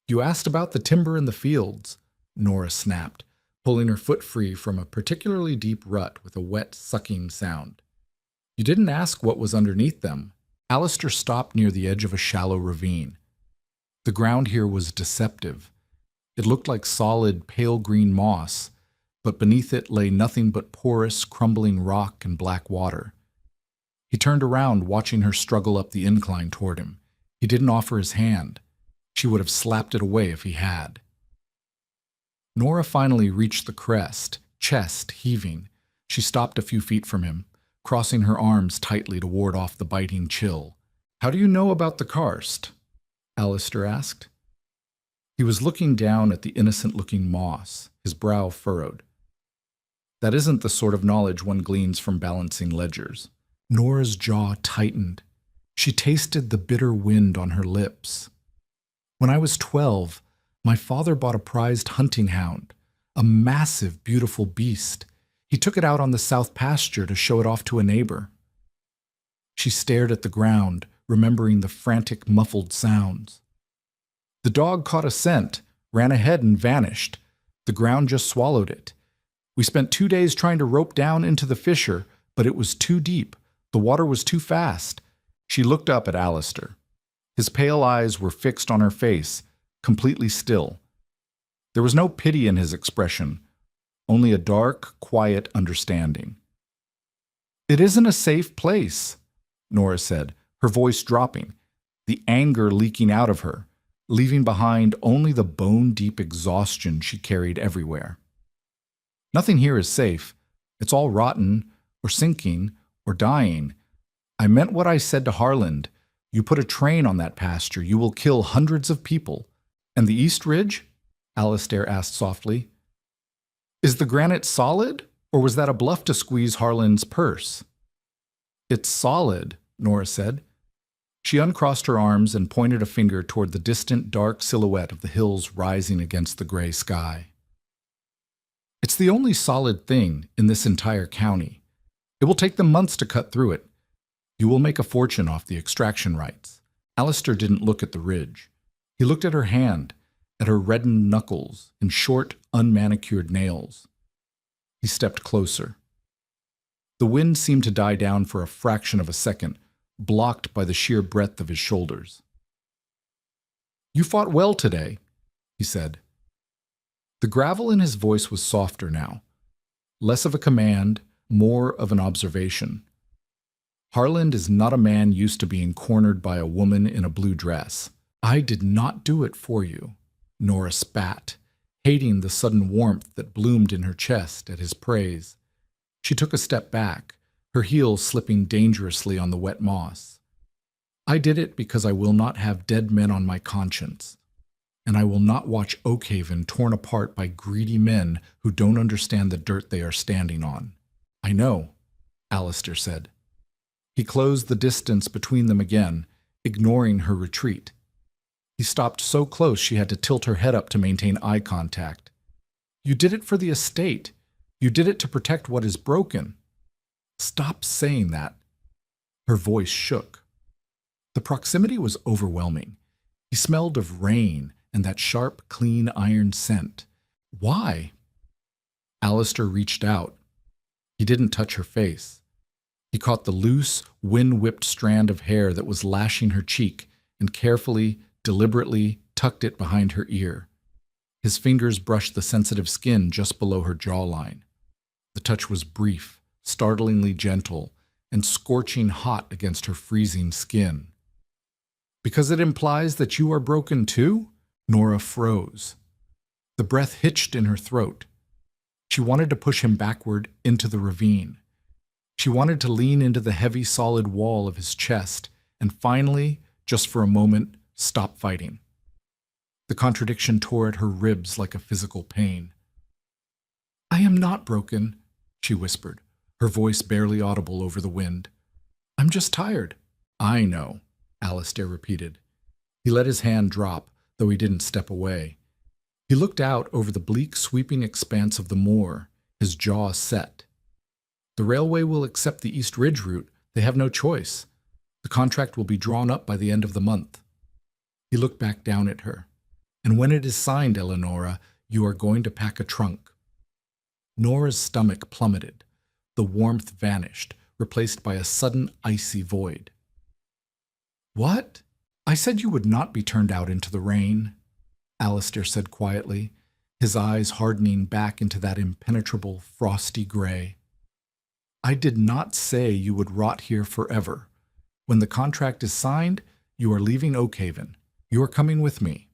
"You asked about the timber in the fields," Nora snapped, pulling her foot free from a particularly deep rut with a wet, sucking sound. "You didn't ask what was underneath them." Alistair stopped near the edge of a shallow ravine. The ground here was deceptive. It looked like solid, pale green moss, but beneath it lay nothing but porous, crumbling rock and black water. He turned around, watching her struggle up the incline toward him. He didn't offer his hand. She would have slapped it away if he had. Nora finally reached the crest, chest heaving. She stopped a few feet from him, crossing her arms tightly to ward off the biting chill. "How do you know about the karst?" Alistair asked. He was looking down at the innocent-looking moss, his brow furrowed. "That isn't the sort of knowledge one gleans from balancing ledgers." Nora's jaw tightened. She tasted the bitter wind on her lips. "When I was 12, my father bought a prized hunting hound, a massive, beautiful beast. He took it out on the south pasture to show it off to a neighbor." She stared at the ground, remembering the frantic, muffled sounds. "The dog caught a scent, ran ahead and vanished. The ground just swallowed it. We spent 2 days trying to rope down into the fissure, but it was too deep. The water was too fast." She looked up at Alistair. His pale eyes were fixed on her face, completely still. There was no pity in his expression, only a dark, quiet understanding. "It isn't a safe place," Nora said, her voice dropping, the anger leaking out of her, leaving behind only the bone-deep exhaustion she carried everywhere. "Nothing here is safe. It's all rotten, or sinking, or dying. I meant what I said to Harland. You put a train on that pasture, you will kill hundreds of people. And the East Ridge? Alistair asked softly. Is the granite solid, or was that a bluff to squeeze Harlan's purse? It's solid, Nora said. She uncrossed her arms and pointed a finger toward the distant dark silhouette of the hills rising against the gray sky. It's the only solid thing in this entire county. It will take them months to cut through it. You will make a fortune off the extraction rights. Alistair didn't look at the ridge. He looked at her hand, at her reddened knuckles and short, unmanicured nails. He stepped closer. The wind seemed to die down for a fraction of a second, blocked by the sheer breadth of his shoulders. You fought well today, he said. The gravel in his voice was softer now, less of a command, more of an observation. Harlan is not a man used to being cornered by a woman in a blue dress. I did not do it for you, Nora spat, hating the sudden warmth that bloomed in her chest at his praise. She took a step back, her heels slipping dangerously on the wet moss. I did it because I will not have dead men on my conscience, and I will not watch Oakhaven torn apart by greedy men who don't understand the dirt they are standing on. I know, Alistair said. He closed the distance between them again, ignoring her retreat. He stopped so close she had to tilt her head up to maintain eye contact. You did it for the estate. You did it to protect what is broken. Stop saying that. Her voice shook. The proximity was overwhelming. He smelled of rain and that sharp, clean iron scent. Why? Alistair reached out. He didn't touch her face. He caught the loose, wind-whipped strand of hair that was lashing her cheek and carefully, deliberately tucked it behind her ear. His fingers brushed the sensitive skin just below her jawline. The touch was brief, startlingly gentle, and scorching hot against her freezing skin. Because it implies that you are broken too? Nora froze. The breath hitched in her throat. She wanted to push him backward into the ravine. She wanted to lean into the heavy, solid wall of his chest and finally, just for a moment, stop fighting. The contradiction tore at her ribs like a physical pain. I am not broken, she whispered, her voice barely audible over the wind. I'm just tired. I know, Alistair repeated. He let his hand drop, though he didn't step away. He looked out over the bleak, sweeping expanse of the moor, his jaw set. The railway will accept the East Ridge route. They have no choice. The contract will be drawn up by the end of the month. He looked back down at her. And when it is signed, Eleonora, you are going to pack a trunk. Nora's stomach plummeted. The warmth vanished, replaced by a sudden icy void. What? I said you would not be turned out into the rain, Alistair said quietly, his eyes hardening back into that impenetrable, frosty gray. I did not say you would rot here forever. When the contract is signed, you are leaving Oakhaven. You are coming with me.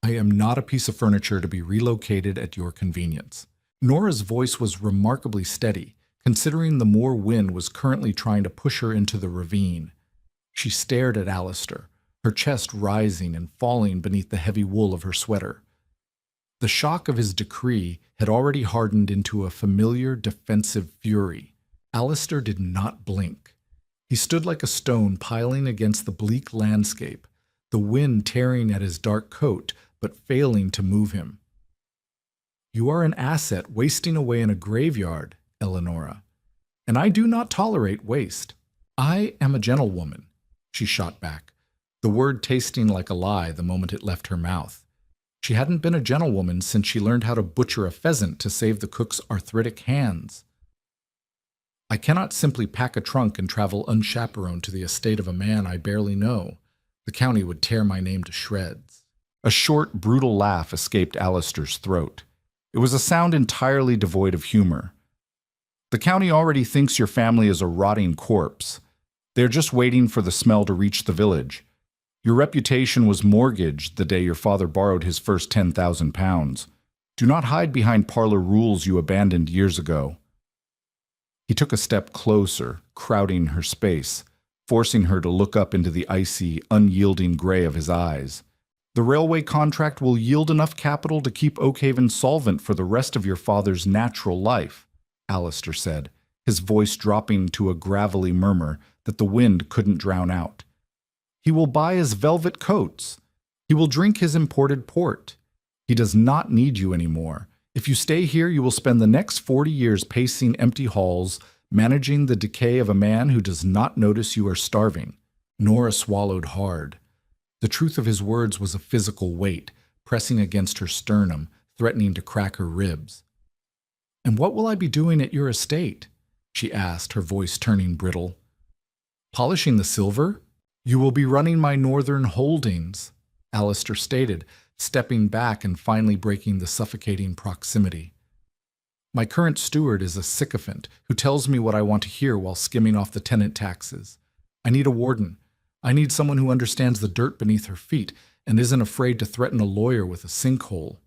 I am not a piece of furniture to be relocated at your convenience. Nora's voice was remarkably steady, considering the moor wind was currently trying to push her into the ravine. She stared at Alistair, her chest rising and falling beneath the heavy wool of her sweater. The shock of his decree had already hardened into a familiar defensive fury. Alistair did not blink. He stood like a stone piling against the bleak landscape, the wind tearing at his dark coat but failing to move him. You are an asset wasting away in a graveyard, Eleonora, and I do not tolerate waste. I am a gentlewoman, she shot back, the word tasting like a lie the moment it left her mouth. She hadn't been a gentlewoman since she learned how to butcher a pheasant to save the cook's arthritic hands. I cannot simply pack a trunk and travel unchaperoned to the estate of a man I barely know. The county would tear my name to shreds. A short, brutal laugh escaped Alistair's throat. It was a sound entirely devoid of humor. The county already thinks your family is a rotting corpse. They're just waiting for the smell to reach the village. Your reputation was mortgaged the day your father borrowed his first £10,000. Do not hide behind parlor rules you abandoned years ago. He took a step closer, crowding her space, forcing her to look up into the icy, unyielding gray of his eyes. The railway contract will yield enough capital to keep Oakhaven solvent for the rest of your father's natural life, Alistair said, his voice dropping to a gravelly murmur that the wind couldn't drown out. He will buy his velvet coats. He will drink his imported port. He does not need you anymore. If you stay here, you will spend the next 40 years pacing empty halls, managing the decay of a man who does not notice you are starving. Nora swallowed hard. The truth of his words was a physical weight, pressing against her sternum, threatening to crack her ribs. "And what will I be doing at your estate?" she asked, her voice turning brittle. "Polishing the silver? You will be running my northern holdings," Alistair stated, stepping back and finally breaking the suffocating proximity. "My current steward is a sycophant who tells me what I want to hear while skimming off the tenant taxes. I need a warden. I need someone who understands the dirt beneath her feet and isn't afraid to threaten a lawyer with a sinkhole."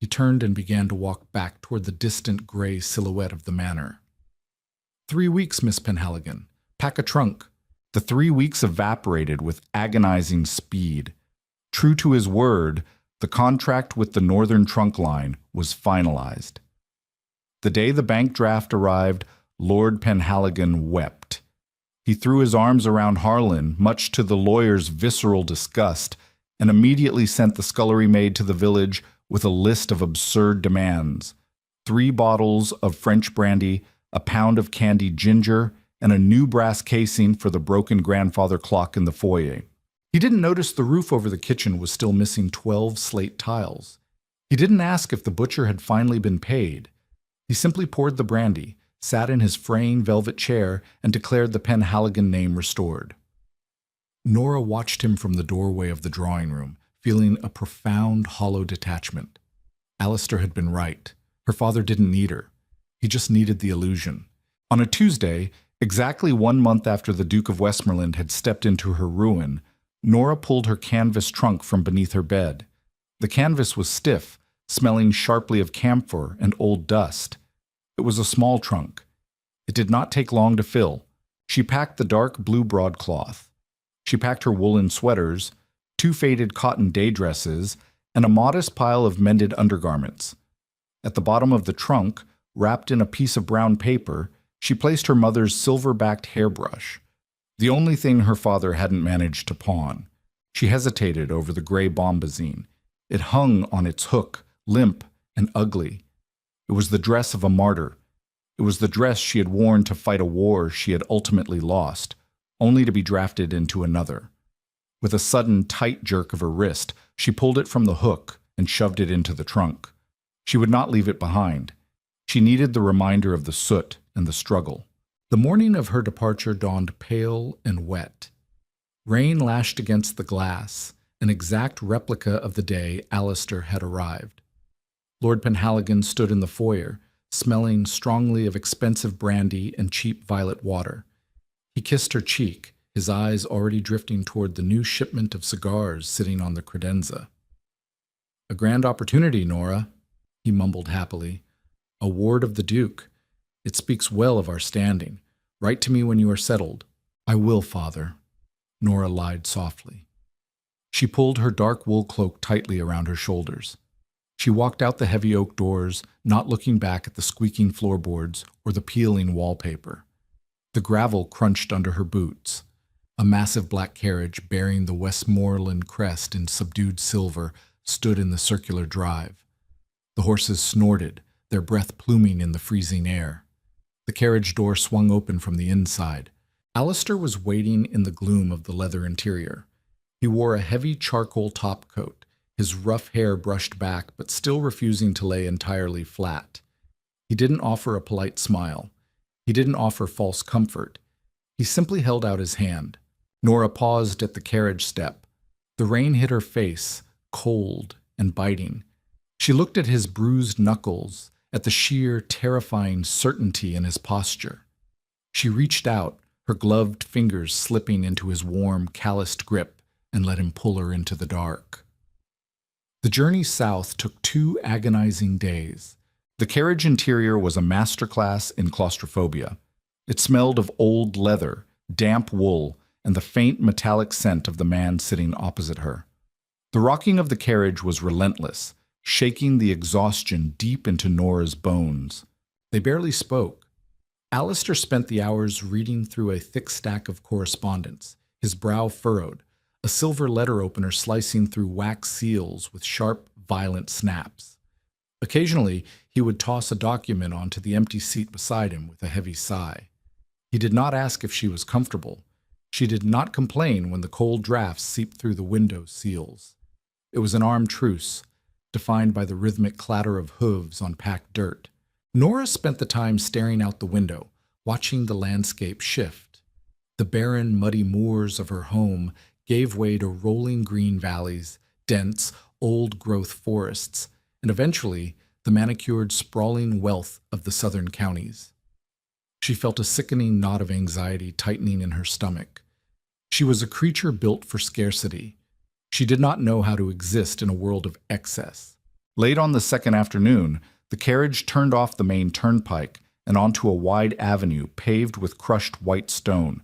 He turned and began to walk back toward the distant gray silhouette of the manor. 3 weeks, Miss Penhaligon. Pack a trunk." The 3 weeks evaporated with agonizing speed. True to his word, the contract with the Northern Trunk Line was finalized. The day the bank draft arrived, Lord Penhaligon wept. He threw his arms around Harlan, much to the lawyer's visceral disgust, and immediately sent the scullery maid to the village with a list of absurd demands: 3 bottles of French brandy, a pound of candied ginger, and a new brass casing for the broken grandfather clock in the foyer. He didn't notice the roof over the kitchen was still missing 12 slate tiles. He didn't ask if the butcher had finally been paid. He simply poured the brandy, sat in his fraying velvet chair, and declared the Penhaligon name restored. Nora watched him from the doorway of the drawing room, feeling a profound, hollow detachment. Alistair had been right. Her father didn't need her. He just needed the illusion. On a Tuesday, exactly 1 month after the Duke of Westmoreland had stepped into her ruin, Nora pulled her canvas trunk from beneath her bed. The canvas was stiff, smelling sharply of camphor and old dust. It was a small trunk. It did not take long to fill. She packed the dark blue broadcloth. She packed her woolen sweaters, 2 faded cotton day dresses, and a modest pile of mended undergarments. At the bottom of the trunk, wrapped in a piece of brown paper, she placed her mother's silver-backed hairbrush, the only thing her father hadn't managed to pawn. She hesitated over the gray bombazine. It hung on its hook, limp and ugly. It was the dress of a martyr. It was the dress she had worn to fight a war she had ultimately lost, only to be drafted into another. With a sudden, tight jerk of her wrist, she pulled it from the hook and shoved it into the trunk. She would not leave it behind. She needed the reminder of the soot and the struggle. The morning of her departure dawned pale and wet. Rain lashed against the glass, an exact replica of the day Alistair had arrived. Lord Penhaligon stood in the foyer, smelling strongly of expensive brandy and cheap violet water. He kissed her cheek, his eyes already drifting toward the new shipment of cigars sitting on the credenza. "A grand opportunity, Nora," he mumbled happily. "A ward of the Duke. It speaks well of our standing. Write to me when you are settled." "I will, father," Nora lied softly. She pulled her dark wool cloak tightly around her shoulders. She walked out the heavy oak doors, not looking back at the squeaking floorboards or the peeling wallpaper. The gravel crunched under her boots. A massive black carriage bearing the Westmoreland crest in subdued silver stood in the circular drive. The horses snorted, their breath pluming in the freezing air. The carriage door swung open from the inside. Alistair was waiting in the gloom of the leather interior. He wore a heavy charcoal topcoat, his rough hair brushed back but still refusing to lay entirely flat. He didn't offer a polite smile. He didn't offer false comfort. He simply held out his hand. Nora paused at the carriage step. The rain hit her face, cold and biting. She looked at his bruised knuckles, at the sheer, terrifying certainty in his posture. She reached out, her gloved fingers slipping into his warm, calloused grip, and let him pull her into the dark. The journey south took 2 agonizing days. The carriage interior was a masterclass in claustrophobia. It smelled of old leather, damp wool, and the faint metallic scent of the man sitting opposite her. The rocking of the carriage was relentless, shaking the exhaustion deep into Nora's bones. They barely spoke. Alistair spent the hours reading through a thick stack of correspondence, his brow furrowed, a silver letter opener slicing through wax seals with sharp, violent snaps. Occasionally, he would toss a document onto the empty seat beside him with a heavy sigh. He did not ask if she was comfortable. She did not complain when the cold drafts seeped through the window seals. It was an armed truce, defined by the rhythmic clatter of hooves on packed dirt. Nora spent the time staring out the window, watching the landscape shift. The barren, muddy moors of her home gave way to rolling green valleys, dense, old-growth forests, and eventually the manicured, sprawling wealth of the southern counties. She felt a sickening knot of anxiety tightening in her stomach. She was a creature built for scarcity. She did not know how to exist in a world of excess. Late on the second afternoon, the carriage turned off the main turnpike and onto a wide avenue paved with crushed white stone.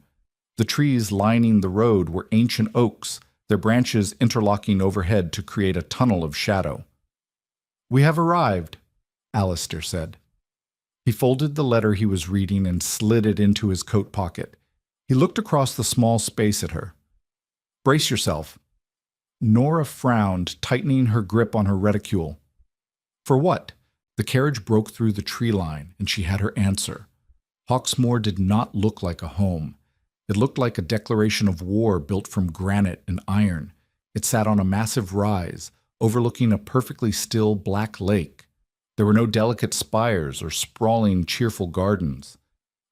The trees lining the road were ancient oaks, their branches interlocking overhead to create a tunnel of shadow. "We have arrived," Alistair said. He folded the letter he was reading and slid it into his coat pocket. He looked across the small space at her. "Brace yourself." Nora frowned, tightening her grip on her reticule. For what? The carriage broke through the tree line, and she had her answer. Hawksmoor did not look like a home. It looked like a declaration of war built from granite and iron. It sat on a massive rise, overlooking a perfectly still black lake. There were no delicate spires or sprawling, cheerful gardens.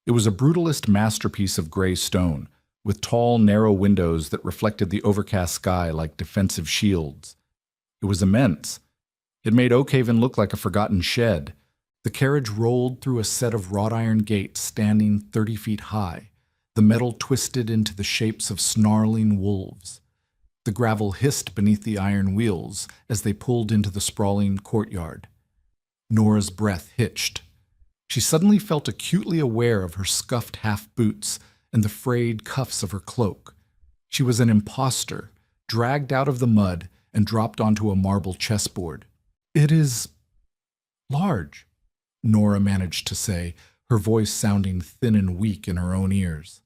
It was a brutalist masterpiece of gray stone, with tall, narrow windows that reflected the overcast sky like defensive shields. It was immense. It made Oakhaven look like a forgotten shed. The carriage rolled through a set of wrought iron gates standing 30 feet high, the metal twisted into the shapes of snarling wolves. The gravel hissed beneath the iron wheels as they pulled into the sprawling courtyard. Nora's breath hitched. She suddenly felt acutely aware of her scuffed half-boots and the frayed cuffs of her cloak. She was an imposter, dragged out of the mud and dropped onto a marble chessboard. "It is large," Nora managed to say, her voice sounding thin and weak in her own ears.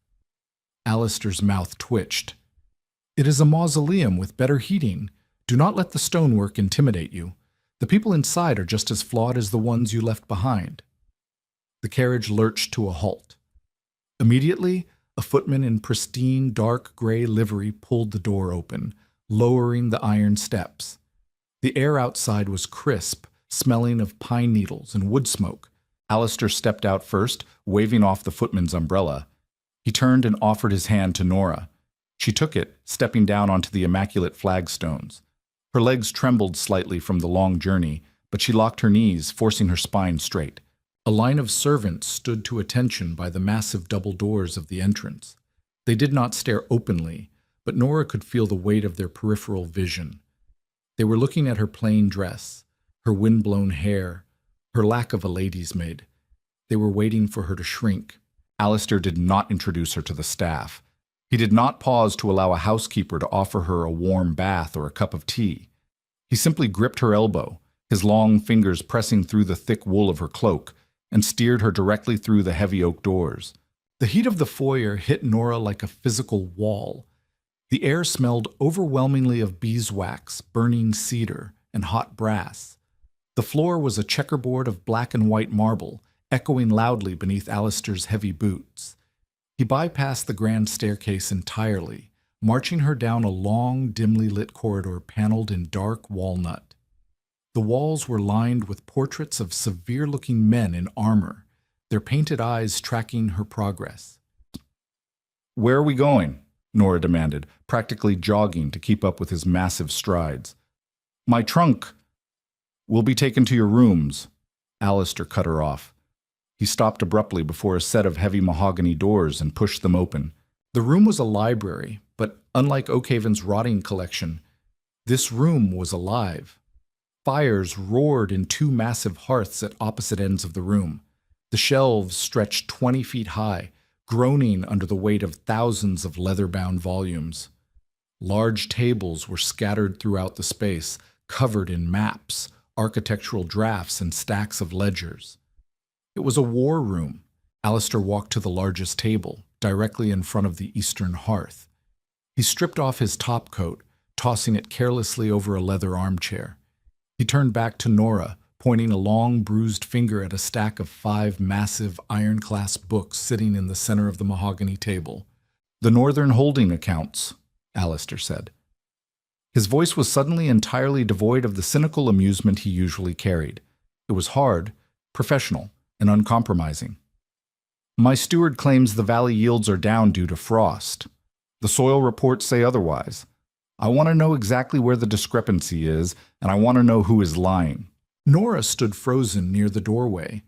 Alistair's mouth twitched. "It is a mausoleum with better heating. Do not let the stonework intimidate you. The people inside are just as flawed as the ones you left behind." The carriage lurched to a halt. Immediately, a footman in pristine dark gray livery pulled the door open, lowering the iron steps. The air outside was crisp, smelling of pine needles and wood smoke. Alistair stepped out first, waving off the footman's umbrella. He turned and offered his hand to Nora. She took it, stepping down onto the immaculate flagstones. Her legs trembled slightly from the long journey, but she locked her knees, forcing her spine straight. A line of servants stood to attention by the massive double doors of the entrance. They did not stare openly, but Nora could feel the weight of their peripheral vision. They were looking at her plain dress, her wind-blown hair, her lack of a lady's maid. They were waiting for her to shrink. Alistair did not introduce her to the staff. He did not pause to allow a housekeeper to offer her a warm bath or a cup of tea. He simply gripped her elbow, his long fingers pressing through the thick wool of her cloak, and steered her directly through the heavy oak doors. The heat of the foyer hit Nora like a physical wall. The air smelled overwhelmingly of beeswax, burning cedar, and hot brass. The floor was a checkerboard of black and white marble, echoing loudly beneath Alistair's heavy boots. He bypassed the grand staircase entirely, marching her down a long, dimly lit corridor paneled in dark walnut. The walls were lined with portraits of severe-looking men in armor, their painted eyes tracking her progress. "Where are we going?" Nora demanded, practically jogging to keep up with his massive strides. "My trunk." "We'll be taken to your rooms." Alistair cut her off. He stopped abruptly before a set of heavy mahogany doors and pushed them open. The room was a library, but unlike Oakhaven's rotting collection, this room was alive. Fires roared in two massive hearths at opposite ends of the room. The shelves stretched 20 feet high, groaning under the weight of thousands of leather-bound volumes. Large tables were scattered throughout the space, covered in maps, architectural drafts, and stacks of ledgers. It was a war room. Alistair walked to the largest table, directly in front of the eastern hearth. He stripped off his topcoat, tossing it carelessly over a leather armchair. He turned back to Nora, pointing a long, bruised finger at a stack of 5 massive iron-clasped books sitting in the center of the mahogany table. "The Northern Holding Accounts," Alistair said. His voice was suddenly entirely devoid of the cynical amusement he usually carried. It was hard, professional, and uncompromising. "My steward claims the valley yields are down due to frost. The soil reports say otherwise. I want to know exactly where the discrepancy is, and I want to know who is lying." Nora stood frozen near the doorway.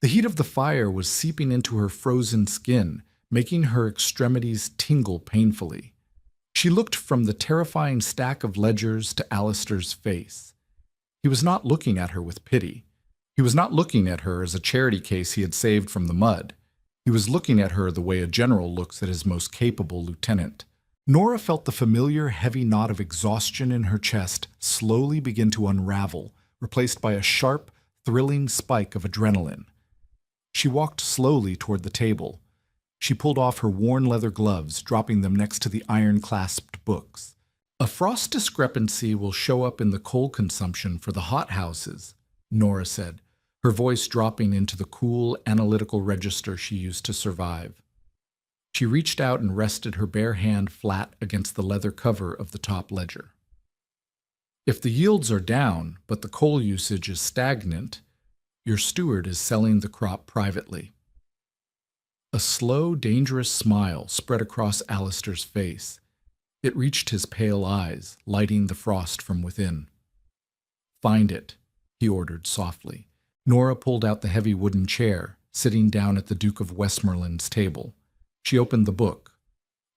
The heat of the fire was seeping into her frozen skin, making her extremities tingle painfully. She looked from the terrifying stack of ledgers to Alistair's face. He was not looking at her with pity. He was not looking at her as a charity case he had saved from the mud. He was looking at her the way a general looks at his most capable lieutenant. Nora felt the familiar heavy knot of exhaustion in her chest slowly begin to unravel, replaced by a sharp, thrilling spike of adrenaline. She walked slowly toward the table. She pulled off her worn leather gloves, dropping them next to the iron-clasped books. "A frost discrepancy will show up in the coal consumption for the hothouses," Nora said, her voice dropping into the cool, analytical register she used to survive. She reached out and rested her bare hand flat against the leather cover of the top ledger. "If the yields are down, but the coal usage is stagnant, your steward is selling the crop privately." A slow, dangerous smile spread across Alistair's face. It reached his pale eyes, lighting the frost from within. "Find it," he ordered softly. Nora pulled out the heavy wooden chair, sitting down at the Duke of Westmoreland's table. She opened the book.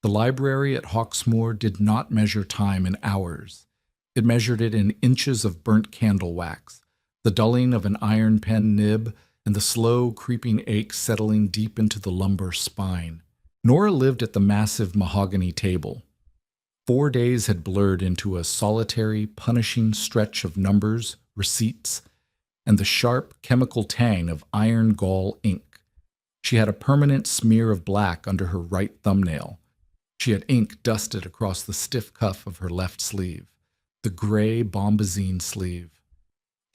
The library at Hawksmoor did not measure time in hours. It measured it in inches of burnt candle wax, the dulling of an iron pen nib, and the slow, creeping ache settling deep into the lumbar spine. Nora lived at the massive mahogany table. 4 days had blurred into a solitary, punishing stretch of numbers, receipts, and the sharp, chemical tang of iron gall ink. She had a permanent smear of black under her right thumbnail. She had ink dusted across the stiff cuff of her left sleeve, the gray bombazine sleeve.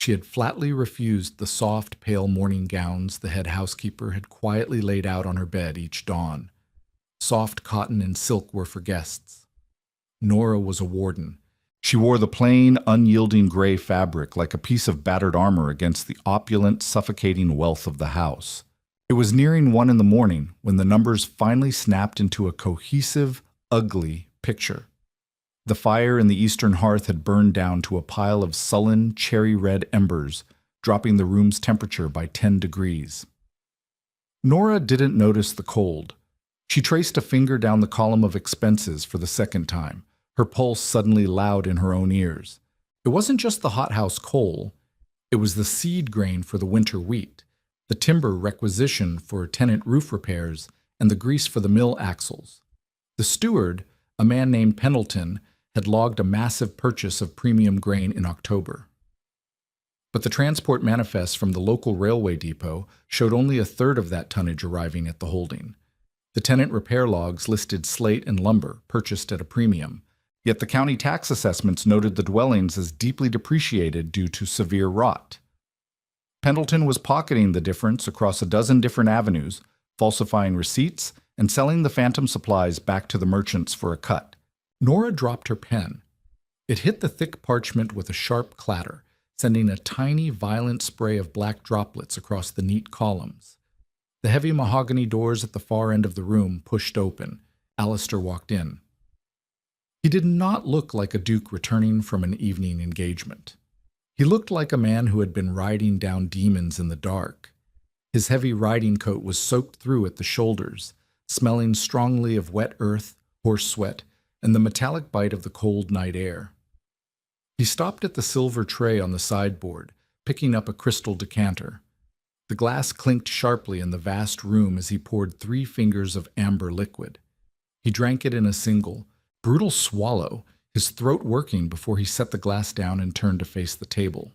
She had flatly refused the soft, pale morning gowns the head housekeeper had quietly laid out on her bed each dawn. Soft cotton and silk were for guests. Nora was a warden. She wore the plain, unyielding gray fabric like a piece of battered armor against the opulent, suffocating wealth of the house. It was nearing 1 in the morning when the numbers finally snapped into a cohesive, ugly picture. The fire in the eastern hearth had burned down to a pile of sullen, cherry-red embers, dropping the room's temperature by 10 degrees. Nora didn't notice the cold. She traced a finger down the column of expenses for the second time, her pulse suddenly loud in her own ears. It wasn't just the hothouse coal. It was the seed grain for the winter wheat, the timber requisition for tenant roof repairs, and the grease for the mill axles. The steward, a man named Pendleton, had logged a massive purchase of premium grain in October. But the transport manifest from the local railway depot showed only a third of that tonnage arriving at the holding. The tenant repair logs listed slate and lumber, purchased at a premium, yet the county tax assessments noted the dwellings as deeply depreciated due to severe rot. Pendleton was pocketing the difference across a dozen different avenues, falsifying receipts and selling the phantom supplies back to the merchants for a cut. Nora dropped her pen. It hit the thick parchment with a sharp clatter, sending a tiny, violent spray of black droplets across the neat columns. The heavy mahogany doors at the far end of the room pushed open. Alistair walked in. He did not look like a duke returning from an evening engagement. He looked like a man who had been riding down demons in the dark. His heavy riding coat was soaked through at the shoulders, smelling strongly of wet earth, horse sweat, and the metallic bite of the cold night air. He stopped at the silver tray on the sideboard, picking up a crystal decanter. The glass clinked sharply in the vast room as he poured 3 fingers of amber liquid. He drank it in a single, brutal swallow, his throat working before he set the glass down and turned to face the table.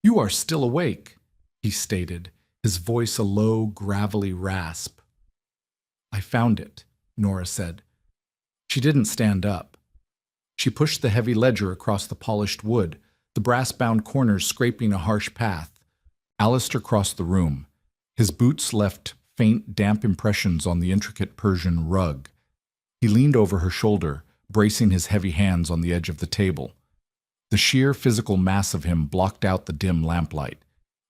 "You are still awake," he stated, his voice a low, gravelly rasp. "I found it," Nora said. She didn't stand up. She pushed the heavy ledger across the polished wood, the brass-bound corners scraping a harsh path. Alistair crossed the room. His boots left faint, damp impressions on the intricate Persian rug. He leaned over her shoulder, bracing his heavy hands on the edge of the table. The sheer physical mass of him blocked out the dim lamplight.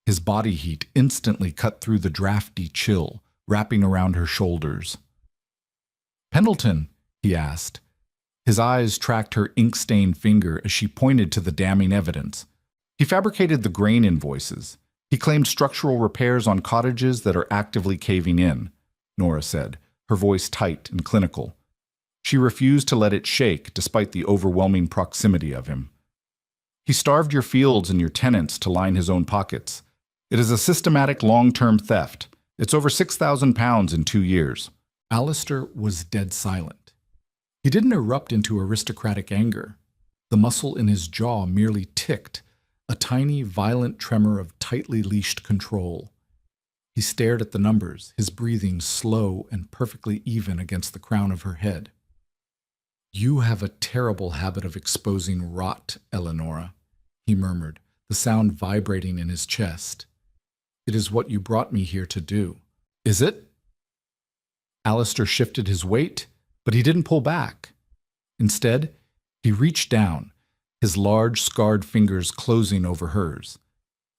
His body heat instantly cut through the drafty chill, wrapping around her shoulders. "Pendleton," he asked. His eyes tracked her ink-stained finger as she pointed to the damning evidence. "He fabricated the grain invoices. He claimed structural repairs on cottages that are actively caving in," Nora said, her voice tight and clinical. She refused to let it shake despite the overwhelming proximity of him. "He starved your fields and your tenants to line his own pockets. It is a systematic long-term theft. It's over £6,000 in 2 years. Alistair was dead silent. He didn't erupt into aristocratic anger. The muscle in his jaw merely ticked, a tiny, violent tremor of tightly leashed control. He stared at the numbers, his breathing slow and perfectly even against the crown of her head. "You have a terrible habit of exposing rot, Eleonora," he murmured, the sound vibrating in his chest. "It is what you brought me here to do." "Is it?" Alistair shifted his weight, but he didn't pull back. Instead, he reached down, his large, scarred fingers closing over hers.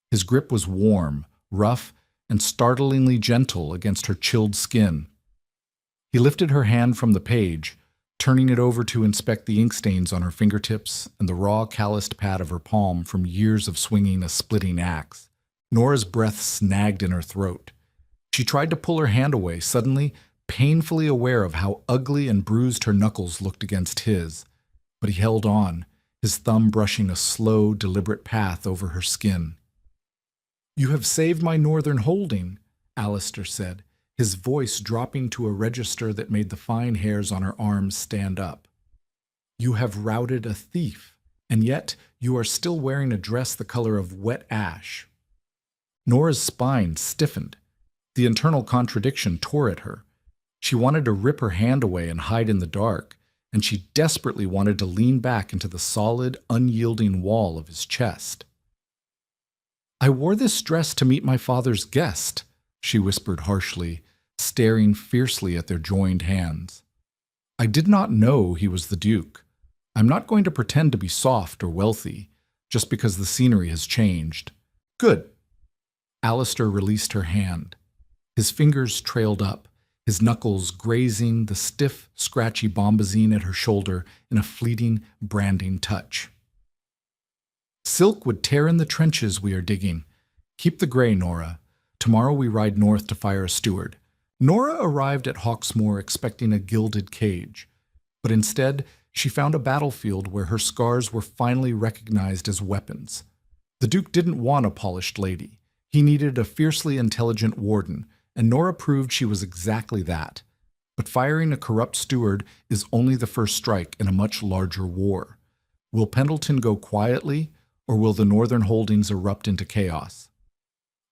His grip was warm, rough, and startlingly gentle against her chilled skin. He lifted her hand from the page, turning it over to inspect the ink stains on her fingertips and the raw, calloused pad of her palm from years of swinging a splitting axe. Nora's breath snagged in her throat. She tried to pull her hand away, suddenly painfully aware of how ugly and bruised her knuckles looked against his, but he held on, his thumb brushing a slow, deliberate path over her skin. "You have saved my northern holding," Alistair said, his voice dropping to a register that made the fine hairs on her arms stand up. "You have routed a thief, and yet you are still wearing a dress the color of wet ash." Nora's spine stiffened. The internal contradiction tore at her. She wanted to rip her hand away and hide in the dark, and she desperately wanted to lean back into the solid, unyielding wall of his chest. "I wore this dress to meet my father's guest," she whispered harshly, staring fiercely at their joined hands. "I did not know he was the Duke. I'm not going to pretend to be soft or wealthy, just because the scenery has changed." "Good." Alistair released her hand. His fingers trailed up, his knuckles grazing the stiff, scratchy bombazine at her shoulder in a fleeting, branding touch. "Silk would tear in the trenches we are digging. Keep the gray, Nora. Tomorrow we ride north to fire a steward." Nora arrived at Hawksmoor expecting a gilded cage, but instead she found a battlefield where her scars were finally recognized as weapons. The Duke didn't want a polished lady. He needed a fiercely intelligent warden, and Nora proved she was exactly that. But firing a corrupt steward is only the first strike in a much larger war. Will Pendleton go quietly, or will the northern holdings erupt into chaos?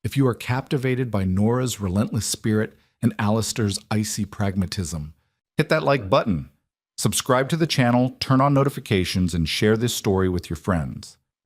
If you are captivated by Nora's relentless spirit and Alistair's icy pragmatism, hit that like button. Subscribe to the channel, turn on notifications, and share this story with your friends.